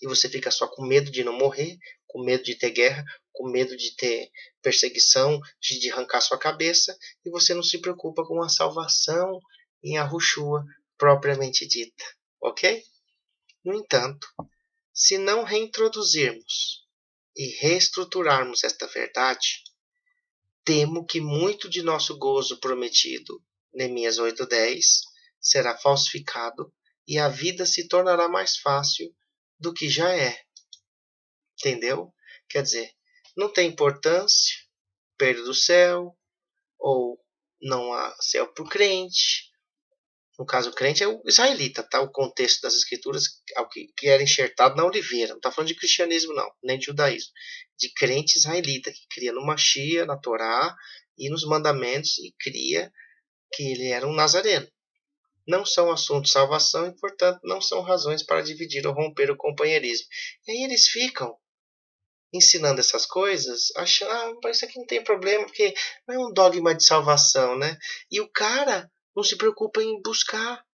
Speaker 1: E você fica só com medo de não morrer, com medo de ter guerra, com medo de ter perseguição, de arrancar sua cabeça, e você não se preocupa com a salvação em Yahushua propriamente dita. Ok? No entanto, se não reintroduzirmos e reestruturarmos esta verdade, temo que muito de nosso gozo prometido, Neemias 8:10, será falsificado e a vida se tornará mais fácil do que já é. Entendeu? Quer dizer, não tem importância perda do céu ou não há céu para o crente. No caso, o crente é o israelita, tá? O contexto das escrituras que era enxertado na oliveira. Não está falando de cristianismo, não, nem de judaísmo. De crente israelita, que cria no Mashiach, na Torá e nos mandamentos, e cria que ele era um nazareno. Não são assuntos de salvação e, portanto, não são razões para dividir ou romper o companheirismo. E aí eles ficam ensinando essas coisas, achando, mas isso aqui não tem problema, porque não é um dogma de salvação, né? E o cara não se preocupa em buscar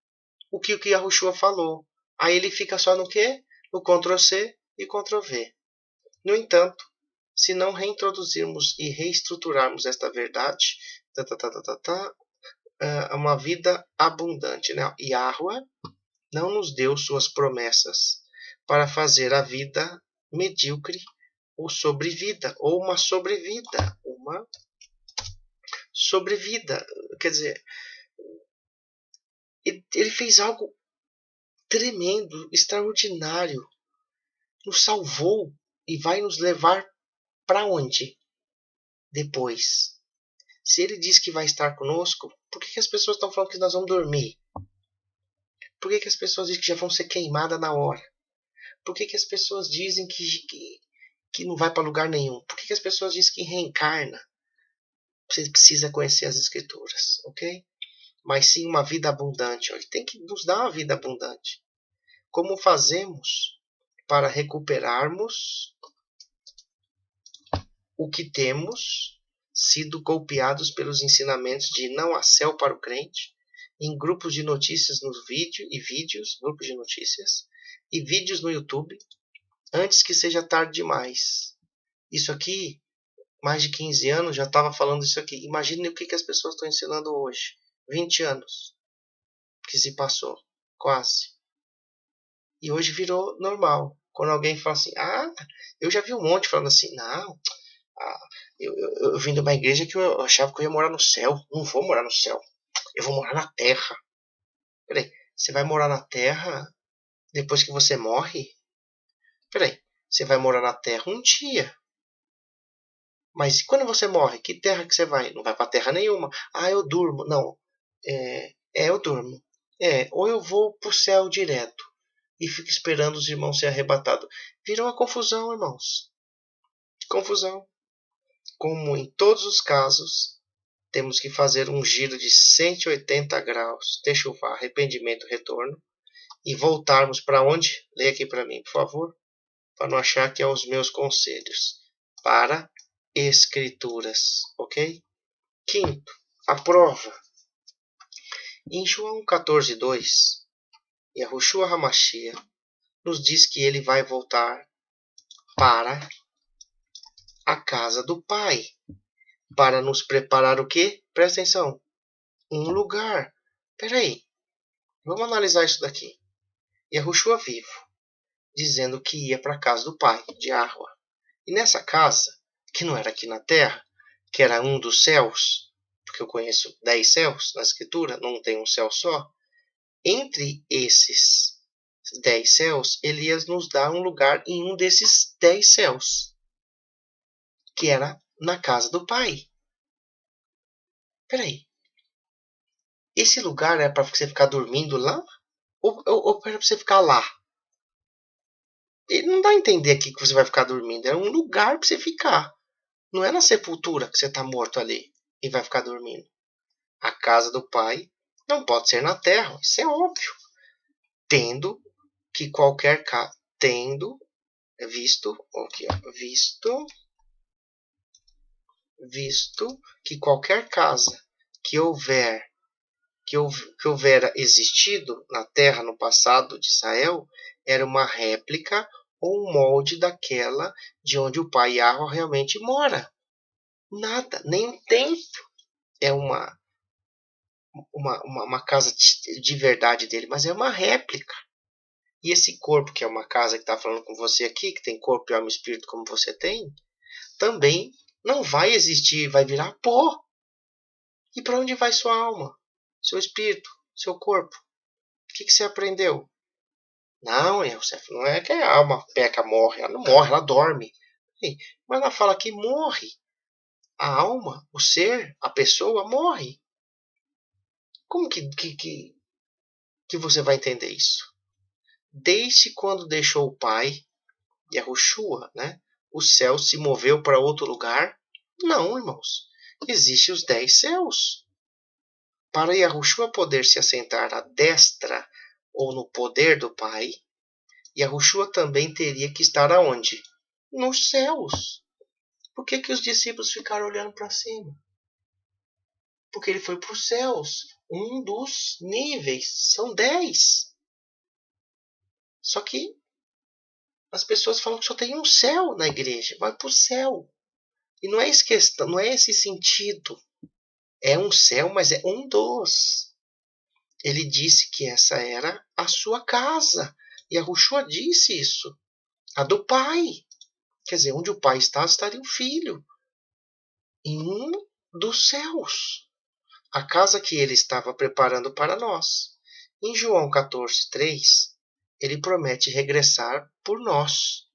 Speaker 1: o que Yahushua falou. Aí ele fica só no quê? No Ctrl+C e Ctrl+V. No entanto, se não reintroduzirmos e reestruturarmos esta verdade, uma vida abundante, né? Yahweh não nos deu suas promessas para fazer a vida medíocre ou sobrevida, ou uma sobrevida, Quer dizer, ele fez algo tremendo, extraordinário, nos salvou e vai nos levar para onde? Depois. Se ele diz que vai estar conosco, por que as pessoas estão falando que nós vamos dormir? Por que as pessoas dizem que já vão ser queimadas na hora? Por que as pessoas dizem que não vai para lugar nenhum? Por que as pessoas dizem que reencarna? Você precisa conhecer as escrituras, ok? Mas sim uma vida abundante. Ele tem que nos dar uma vida abundante. Como fazemos para recuperarmos o que temos sido golpeados pelos ensinamentos de não há céu para o crente, em grupos de notícias no vídeos, grupos de notícias, e vídeos no YouTube, antes que seja tarde demais. Isso aqui, mais de 15 anos, já estava falando isso aqui. Imagine o que as pessoas estão ensinando hoje. 20 anos que se passou, quase. E hoje virou normal. Quando alguém fala assim, eu já vi um monte falando assim, não, eu vim de uma igreja que eu achava que eu ia morar no céu. Não vou morar no céu. Eu vou morar na terra. Peraí, você vai morar na terra depois que você morre? Peraí, você vai morar na terra um dia. Mas quando você morre, que terra que você vai? Não vai pra terra nenhuma. Eu durmo. Não, eu durmo. Ou eu vou pro céu direto e fico esperando os irmãos ser arrebatados. Vira uma confusão, irmãos. Confusão. Como em todos os casos, temos que fazer um giro de 180 graus, techuvá, arrependimento, retorno, e voltarmos para onde? Leia aqui para mim, por favor, para não achar que é os meus conselhos. Para Escrituras, ok? Quinto, a prova. Em João 14:2, Yahushua HaMashiach nos diz que ele vai voltar para a casa do Pai, para nos preparar o quê? Presta atenção. Um lugar. Peraí. Vamos analisar isso daqui. Yahushua vivo, dizendo que ia para a casa do Pai, de Arwa. E nessa casa, que não era aqui na terra, que era um dos céus, porque eu conheço 10 céus na escritura, não tem um céu só. Entre esses 10 céus, ele ia nos dar um lugar em um desses 10 céus, que era na casa do Pai. Peraí. Esse lugar é para você ficar dormindo lá? Ou para você ficar lá? Ele não dá a entender aqui que você vai ficar dormindo. É um lugar para você ficar. Não é na sepultura que você está morto ali e vai ficar dormindo. A casa do Pai não pode ser na terra. Isso é óbvio. Tendo que qualquer casa... Visto que qualquer casa que houvera existido na terra no passado de Israel era uma réplica ou um molde daquela de onde o Pai Yahweh realmente mora. Nada, nem um templo é uma casa de verdade dele, mas é uma réplica. E esse corpo, que é uma casa que está falando com você aqui, que tem corpo e alma e espírito como você tem, também não vai existir, vai virar pó. E para onde vai sua alma? Seu espírito? Seu corpo? O que você aprendeu? Não, Yosef, não é que a alma peca, morre. Ela não morre, ela dorme. Mas ela fala que morre. A alma, o ser, a pessoa morre. Como que você vai entender isso? Desde quando deixou o Pai, Yahushua, né? O céu se moveu para outro lugar? Não, irmãos. Existem os 10 céus. Para Yahushua poder se assentar à destra ou no poder do Pai, Yahushua também teria que estar aonde? Nos céus. Por que os discípulos ficaram olhando para cima? Porque ele foi para os céus. Um dos níveis. São 10. Só que as pessoas falam que só tem um céu na igreja. Vai para o céu. E não é esse questão, não é esse sentido. É um céu, mas é um dos. ele disse que essa era a sua casa. E Yahushua disse isso, a do Pai. Quer dizer, onde o Pai está, estaria o Filho. Em um dos céus. A casa que ele estava preparando para nós. Em João 14:3, ele promete regressar por nós,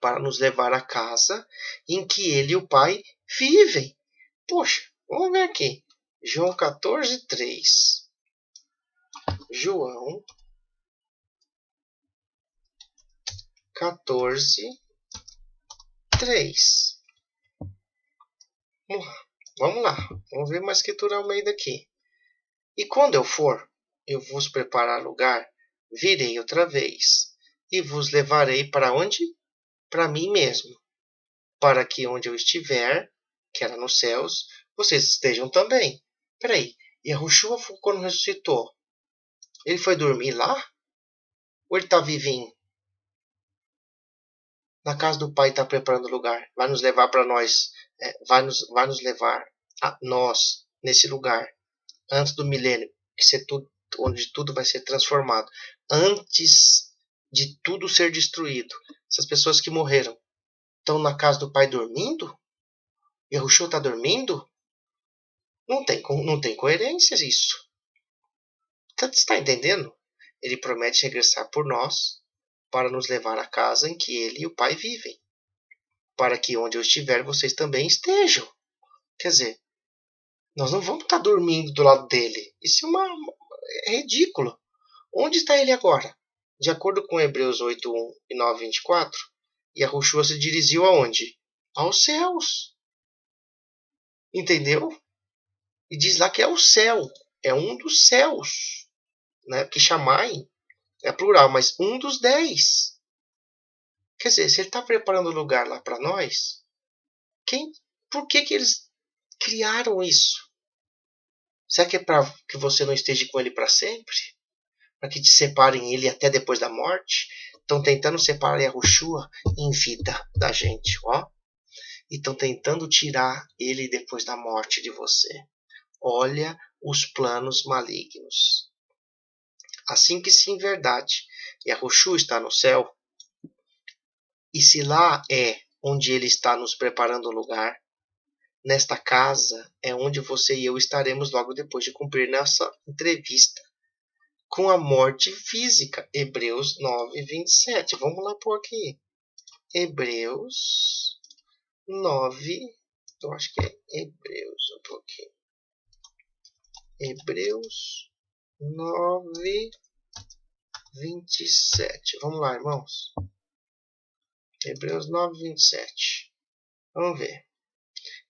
Speaker 1: para nos levar à casa em que ele e o Pai vivem. Poxa, vamos ver aqui. João 14:3. João 14:3. Vamos lá. Vamos ver uma escritura ao meio daqui. E quando eu for, eu vos preparar lugar, virei outra vez, e vos levarei para onde? Para mim mesmo, para que onde eu estiver, que era nos céus, vocês estejam também. Peraí, Yahushua, quando ressuscitou, ele foi dormir lá? Ou ele está vivinho? Na casa do Pai está preparando lugar. Vai nos levar para nós. Vai nos levar a nós nesse lugar. Antes do milênio. Que ser tudo, onde tudo vai ser transformado. Antes de tudo ser destruído. Essas pessoas que morreram estão na casa do Pai dormindo? Yahushua está dormindo? Não tem coerência isso. Você está entendendo? Ele promete regressar por nós para nos levar à casa em que ele e o Pai vivem. Para que onde eu estiver, vocês também estejam. Quer dizer, nós não vamos estar dormindo do lado dele. Isso é ridículo. Onde está ele agora? De acordo com Hebreus 8:1 e 9:24, Yahushua se dirigiu aonde? Aos céus. Entendeu? E diz lá que é o céu. É um dos céus. Né? Que Shammai é plural, mas um dos 10. Quer dizer, se ele está preparando lugar lá para nós, por que eles criaram isso? Será que é para que você não esteja com ele para sempre? Para que te separem ele até depois da morte? Estão tentando separar Yahushua em vida da gente, ó. E estão tentando tirar ele depois da morte de você. Olha os planos malignos. Assim que se em verdade Yahushua está no céu, e se lá é onde ele está nos preparando um lugar, nesta casa é onde você e eu estaremos logo depois de cumprir nossa entrevista com a morte física. Hebreus 9:27. Vamos lá por aqui. Hebreus 9. Eu acho que é Hebreus um pouquinho. Hebreus 9:27. Vamos lá, irmãos. Hebreus 9:27. Vamos ver.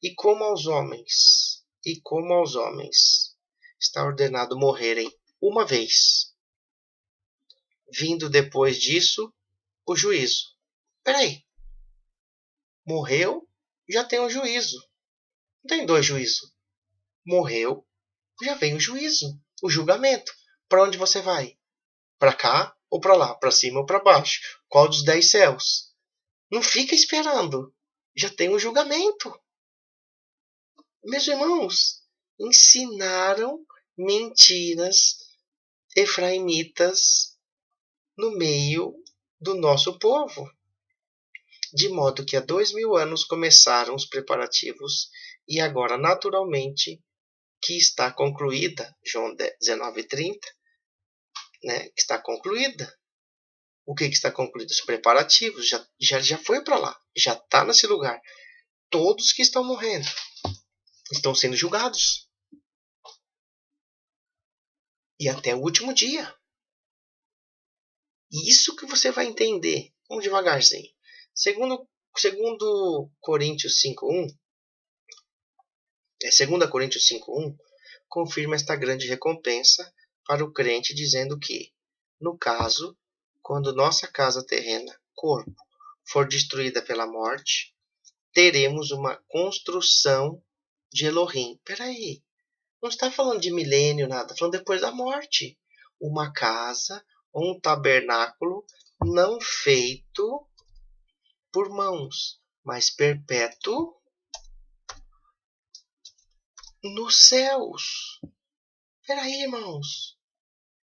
Speaker 1: E como aos homens está ordenado morrerem uma vez, vindo depois disso o juízo. Peraí, morreu, já tem um juízo. Não tem dois juízos. Morreu, já vem o juízo, o julgamento. Para onde você vai? Para cá ou para lá? Para cima ou para baixo? Qual dos 10 céus? Não fica esperando. Já tem um julgamento. Meus irmãos, ensinaram mentiras efraimitas no meio do nosso povo. De modo que há 2000 anos começaram os preparativos e agora, naturalmente, que está concluída, João 19:30, né, que está concluída. O que está concluído? Os preparativos, já foi para lá, já está nesse lugar. Todos que estão morrendo estão sendo julgados. E até o último dia. E isso que você vai entender. Vamos devagarzinho. Segundo Coríntios 5:1, 2 Coríntios 5:1, confirma esta grande recompensa para o crente, dizendo que, no caso, quando nossa casa terrena, corpo, for destruída pela morte, teremos uma construção de Elohim. Peraí, não está falando de milênio, nada, está falando depois da morte. Uma casa, um tabernáculo não feito por mãos, mas perpétuo nos céus. Peraí, irmãos.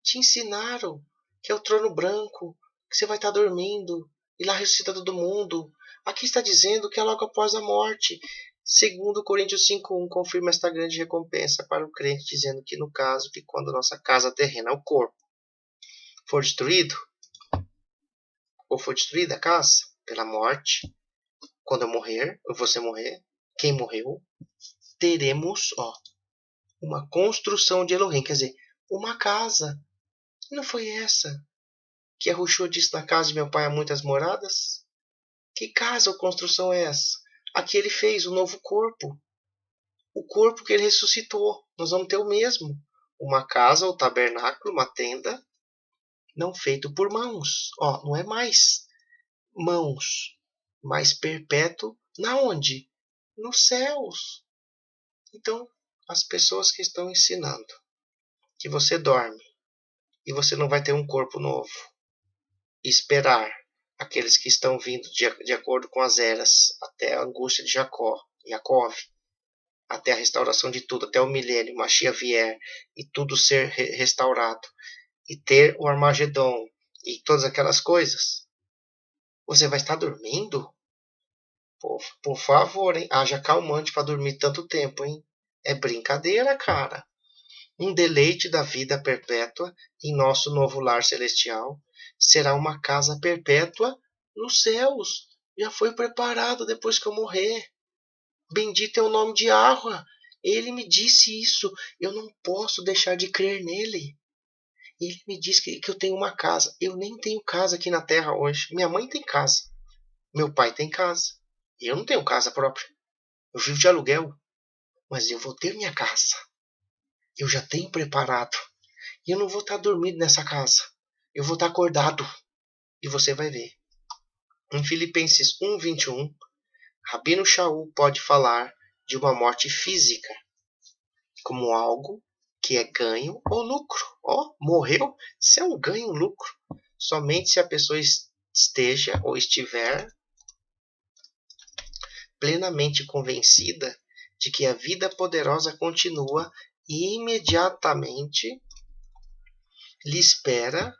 Speaker 1: Te ensinaram que é o trono branco, que você vai estar dormindo e lá ressuscita todo mundo. Aqui está dizendo que é logo após a morte. Segundo Coríntios 5:1 confirma esta grande recompensa para o crente, dizendo que no caso que quando nossa casa terrena, o corpo, for destruído, ou for destruída a casa pela morte, quando eu morrer, ou você morrer, quem morreu, teremos uma construção de Elohim, quer dizer, uma casa. E não foi essa que Yahushua disse: na casa de meu pai há muitas moradas? Que casa ou construção é essa? Aqui ele fez um novo corpo. O corpo que ele ressuscitou. Nós vamos ter o mesmo. Uma casa ou tabernáculo, uma tenda, não feito por mãos. Não é mais mãos, mas perpétuo. Na onde? Nos céus. Então, as pessoas que estão ensinando que você dorme e você não vai ter um corpo novo, esperar aqueles que estão vindo de acordo com as eras, até a angústia de Jacó, Jacob, até a restauração de tudo, até o milênio, Mashiach vier e tudo ser restaurado, e ter o Armagedon e todas aquelas coisas, você vai estar dormindo? Por favor, hein? Haja calmante para dormir tanto tempo, hein? É brincadeira, cara. Um deleite da vida perpétua em nosso novo lar celestial será uma casa perpétua nos céus. Já foi preparado depois que eu morrer. Bendito é o nome de Yahweh. Ele me disse isso. Eu não posso deixar de crer nele. Ele me disse que eu tenho uma casa. Eu nem tenho casa aqui na terra hoje. Minha mãe tem casa. Meu pai tem casa. Eu não tenho casa própria. Eu vivo de aluguel. Mas eu vou ter minha casa. Eu já tenho preparado. E eu não vou estar dormindo nessa casa. Eu vou estar acordado. E você vai ver. Em Filipenses 1:21, Rabino Shaul pode falar de uma morte física como algo que é ganho ou lucro. Morreu, isso é um ganho ou lucro. Somente se a pessoa esteja ou estiver plenamente convencida de que a vida poderosa continua e imediatamente lhe espera,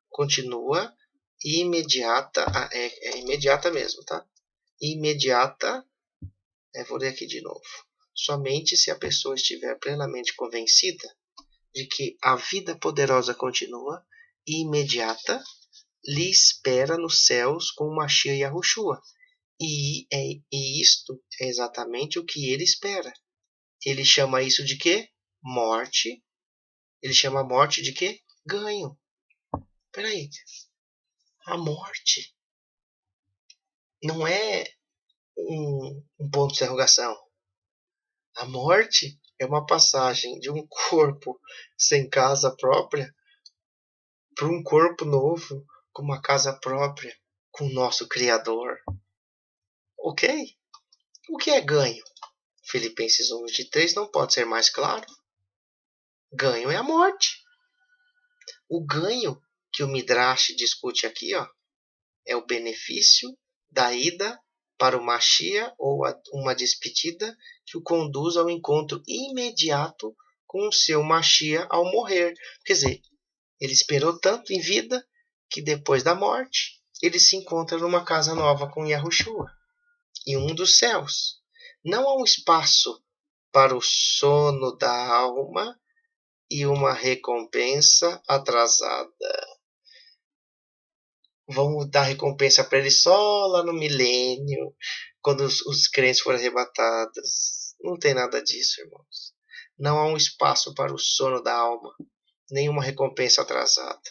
Speaker 1: continua e imediata, é imediata mesmo, tá? Imediata, vou ler aqui de novo. Somente se a pessoa estiver plenamente convencida de que a vida poderosa continua e imediata lhe espera nos céus com Mashiach Yahushua. E isto é exatamente o que ele espera. Ele chama isso de quê? Morte. Ele chama a morte de quê? Ganho. Peraí. A morte não é um ponto de interrogação. A morte é uma passagem de um corpo sem casa própria para um corpo novo com uma casa própria com o nosso Criador. Ok? O que é ganho? Filipenses 1:23 não pode ser mais claro. Ganho é a morte. O ganho que o Midrash discute aqui, é o benefício da ida para o Mashiach ou uma despedida que o conduz ao encontro imediato com o seu Mashiach ao morrer. Quer dizer, ele esperou tanto em vida que depois da morte ele se encontra numa casa nova com Yahushua, em um dos céus. Não há um espaço para o sono da alma e uma recompensa atrasada. Vamos dar recompensa para ele só lá no milênio, quando os crentes forem arrebatados. Não tem nada disso, irmãos. Não há um espaço para o sono da alma, nenhuma recompensa atrasada.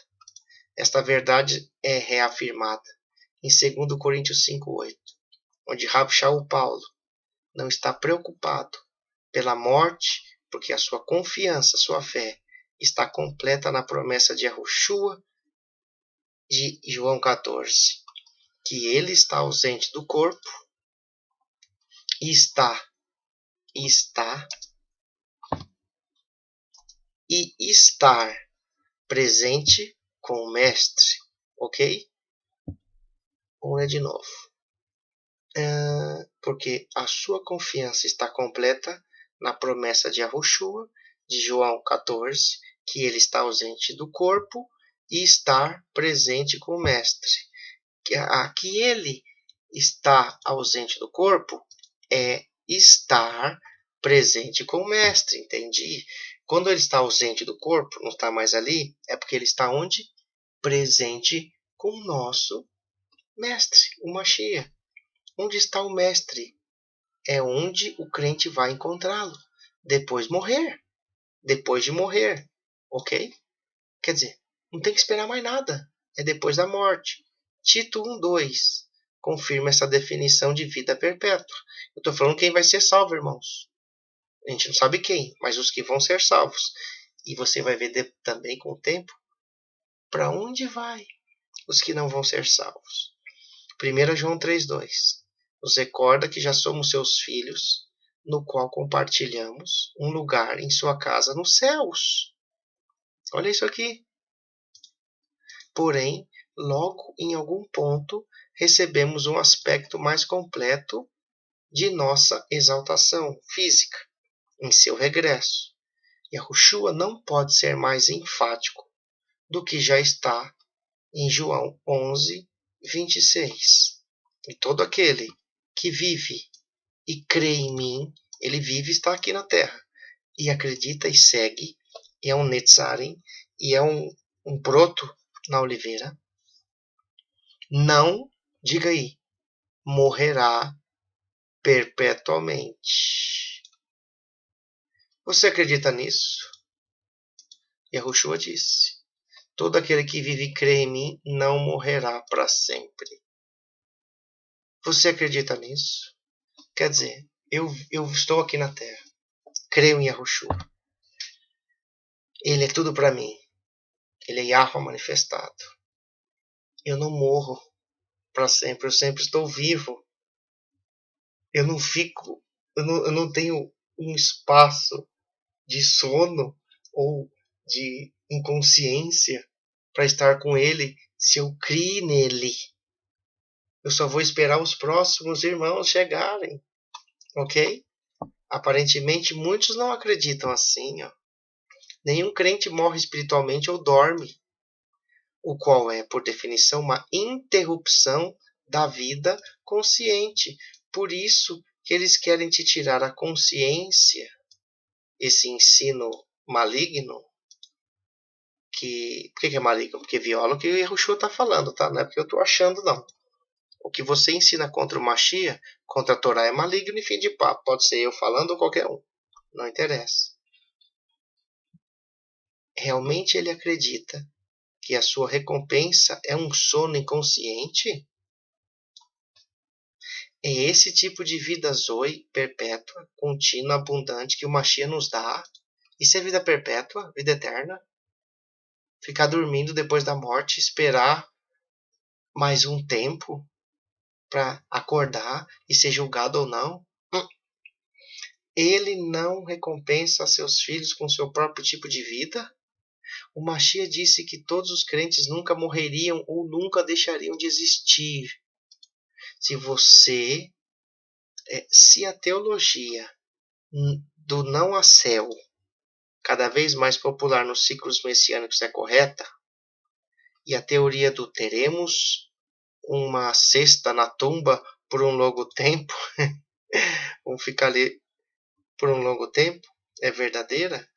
Speaker 1: Esta verdade é reafirmada em 2 Coríntios 5:8, onde Rabi Shaul Paulo não está preocupado pela morte, porque a sua confiança, sua fé, está completa na promessa de Yahushua de João 14, que ele está ausente do corpo e estar presente com o mestre, ok? Vamos ler de novo. Porque a sua confiança está completa na promessa de Yahushua de João 14, que ele está ausente do corpo e está presente com o Mestre. Que ele está ausente do corpo é estar presente com o Mestre, entendi? Quando ele está ausente do corpo, não está mais ali, é porque ele está onde? Presente com o nosso Mestre, o Mashiach. Onde está o Mestre? É onde o crente vai encontrá-lo. Depois de morrer, ok? Quer dizer, não tem que esperar mais nada. É depois da morte. Tito 1:2 confirma essa definição de vida perpétua. Eu estou falando quem vai ser salvo, irmãos. A gente não sabe quem, mas os que vão ser salvos. E você vai ver também com o tempo para onde vai os que não vão ser salvos. 1 João 3:2 nos recorda que já somos seus filhos, no qual compartilhamos um lugar em sua casa nos céus. Olha isso aqui. Porém, logo em algum ponto, recebemos um aspecto mais completo de nossa exaltação física em seu regresso. Yahushua não pode ser mais enfático do que já está em João 11:26. E todo aquele que vive e crê em mim, ele vive e está aqui na terra, e acredita e segue, e é um Netzaren, e é um broto na oliveira, não, diga aí, morrerá perpetuamente. Você acredita nisso? Yahushua disse, todo aquele que vive e crê em mim não morrerá para sempre. Você acredita nisso? Quer dizer, eu estou aqui na terra, creio em Yahushua. Ele é tudo para mim. Ele é Yahweh manifestado. Eu não morro para sempre, eu sempre estou vivo. Eu não fico, eu não tenho um espaço de sono ou de inconsciência para estar com ele se eu criei nele. Eu só vou esperar os próximos irmãos chegarem, ok? Aparentemente muitos não acreditam assim, ó. Nenhum crente morre espiritualmente ou dorme, o qual é, por definição, uma interrupção da vida consciente. Por isso que eles querem te tirar a consciência, esse ensino maligno, por que é maligno? Porque viola o que o Yahushua está falando, tá? Não é porque eu estou achando, não. O que você ensina contra o Mashiach, contra a Torá, é maligno e fim de papo. Pode ser eu falando ou qualquer um. Não interessa. Realmente ele acredita que a sua recompensa é um sono inconsciente? É esse tipo de vida zoe, perpétua, contínua, abundante que o Mashiach nos dá? Isso é vida perpétua, vida eterna? Ficar dormindo depois da morte, esperar mais um tempo para acordar e ser julgado ou não? Ele não recompensa seus filhos com seu próprio tipo de vida? O Mashiach disse que todos os crentes nunca morreriam ou nunca deixariam de existir. Se a teologia do não a céu, cada vez mais popular nos ciclos messiânicos, é correta, e a teoria do teremos uma cesta na tumba por um longo tempo, vamos ficar ali por um longo tempo, é verdadeira,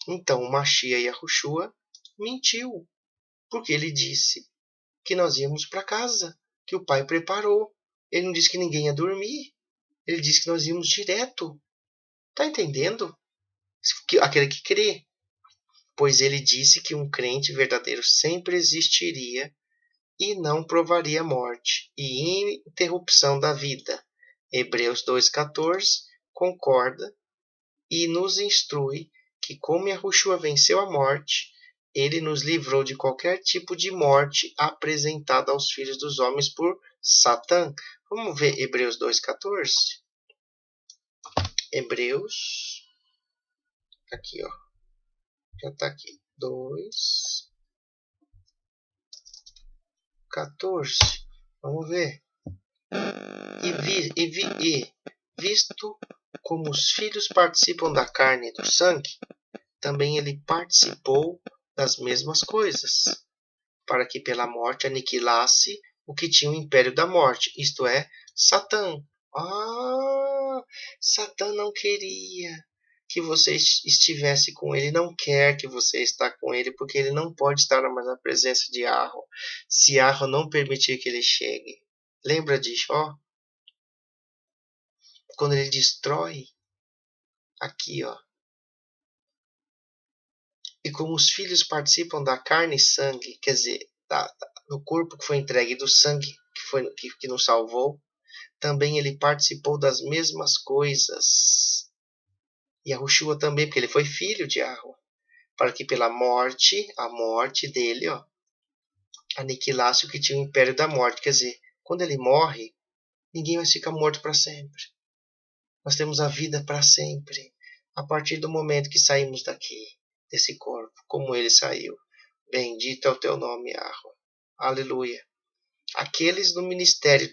Speaker 1: então o Mashiach Yahushua mentiu, porque ele disse que nós íamos para casa, que o Pai preparou. Ele não disse que ninguém ia dormir, ele disse que nós íamos direto. Tá entendendo? Aquele que crê. Pois ele disse que um crente verdadeiro sempre existiria e não provaria morte e interrupção da vida. Hebreus 2,14 concorda e nos instrui que, como Yahushua venceu a morte, ele nos livrou de qualquer tipo de morte apresentada aos filhos dos homens por Satã. Vamos ver Hebreus 2,14? Hebreus, aqui ó, já está aqui, 2,14. Vamos ver. E visto como os filhos participam da carne e do sangue, também ele participou das mesmas coisas, para que pela morte aniquilasse o que tinha o império da morte, isto é, Satã. Satã não queria que você estivesse com ele, não quer que você está com ele, porque ele não pode estar mais na presença de Arro, se Arro não permitir que ele chegue. Lembra disso, ó? Quando ele destrói, aqui, ó. E como os filhos participam da carne e sangue, quer dizer, do corpo que foi entregue, do sangue que nos salvou, também ele participou das mesmas coisas. E Yahushua também, porque ele foi filho de Arro, para que pela morte, a morte dele, ó, aniquilasse o que tinha o império da morte. Quer dizer, quando ele morre, ninguém vai ficar morto para sempre. Nós temos a vida para sempre. A partir do momento que saímos daqui, desse corpo, como ele saiu. Bendito é o teu nome, Yahweh. Aleluia. Aqueles no ministério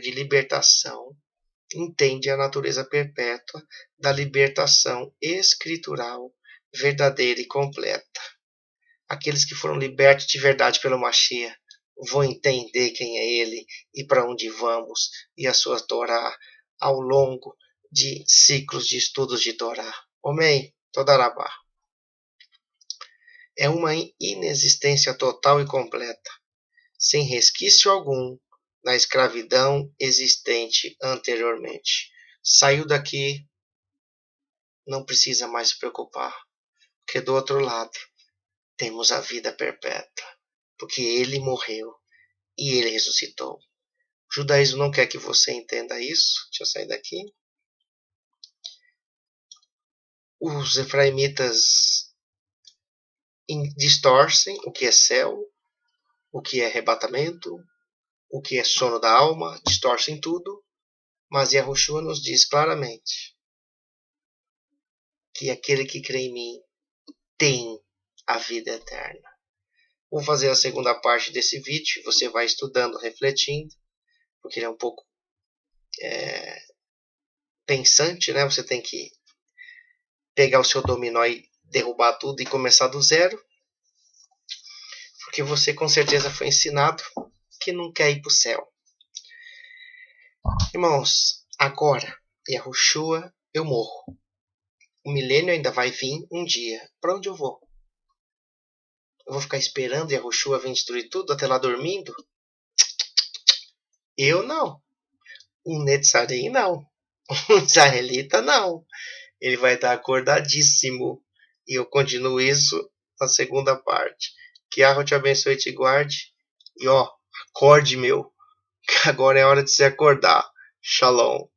Speaker 1: de libertação entendem a natureza perpétua da libertação escritural, verdadeira e completa. Aqueles que foram libertos de verdade pelo Mashiach vão entender quem é ele e para onde vamos e a sua Torá ao longo de ciclos de estudos de Torá. Amém? Todarabá. É uma inexistência total e completa, sem resquício algum da escravidão existente anteriormente. Saiu daqui, não precisa mais se preocupar, porque do outro lado temos a vida perpétua, porque ele morreu e ele ressuscitou. O judaísmo não quer que você entenda isso. Deixa eu sair daqui. Os efraimitas distorcem o que é céu, o que é arrebatamento, o que é sono da alma, distorcem tudo, mas Yahushua nos diz claramente que aquele que crê em mim tem a vida eterna. Vou fazer a segunda parte desse vídeo, você vai estudando, refletindo, porque ele é um pouco pensante, né? Você tem que pegar o seu dominó e derrubar tudo e começar do zero, porque você com certeza foi ensinado que não quer ir para o céu. Irmãos, agora, Yahushua, eu morro. O milênio ainda vai vir um dia. Para onde eu vou? Eu vou ficar esperando Yahushua vir destruir tudo até lá dormindo? Eu não. Um Netzarim não. Um israelita não. Ele vai estar acordadíssimo. E eu continuo isso na segunda parte. Que Yahweh te abençoe e te guarde. E ó, acorde, meu. Que agora é hora de se acordar. Shalom.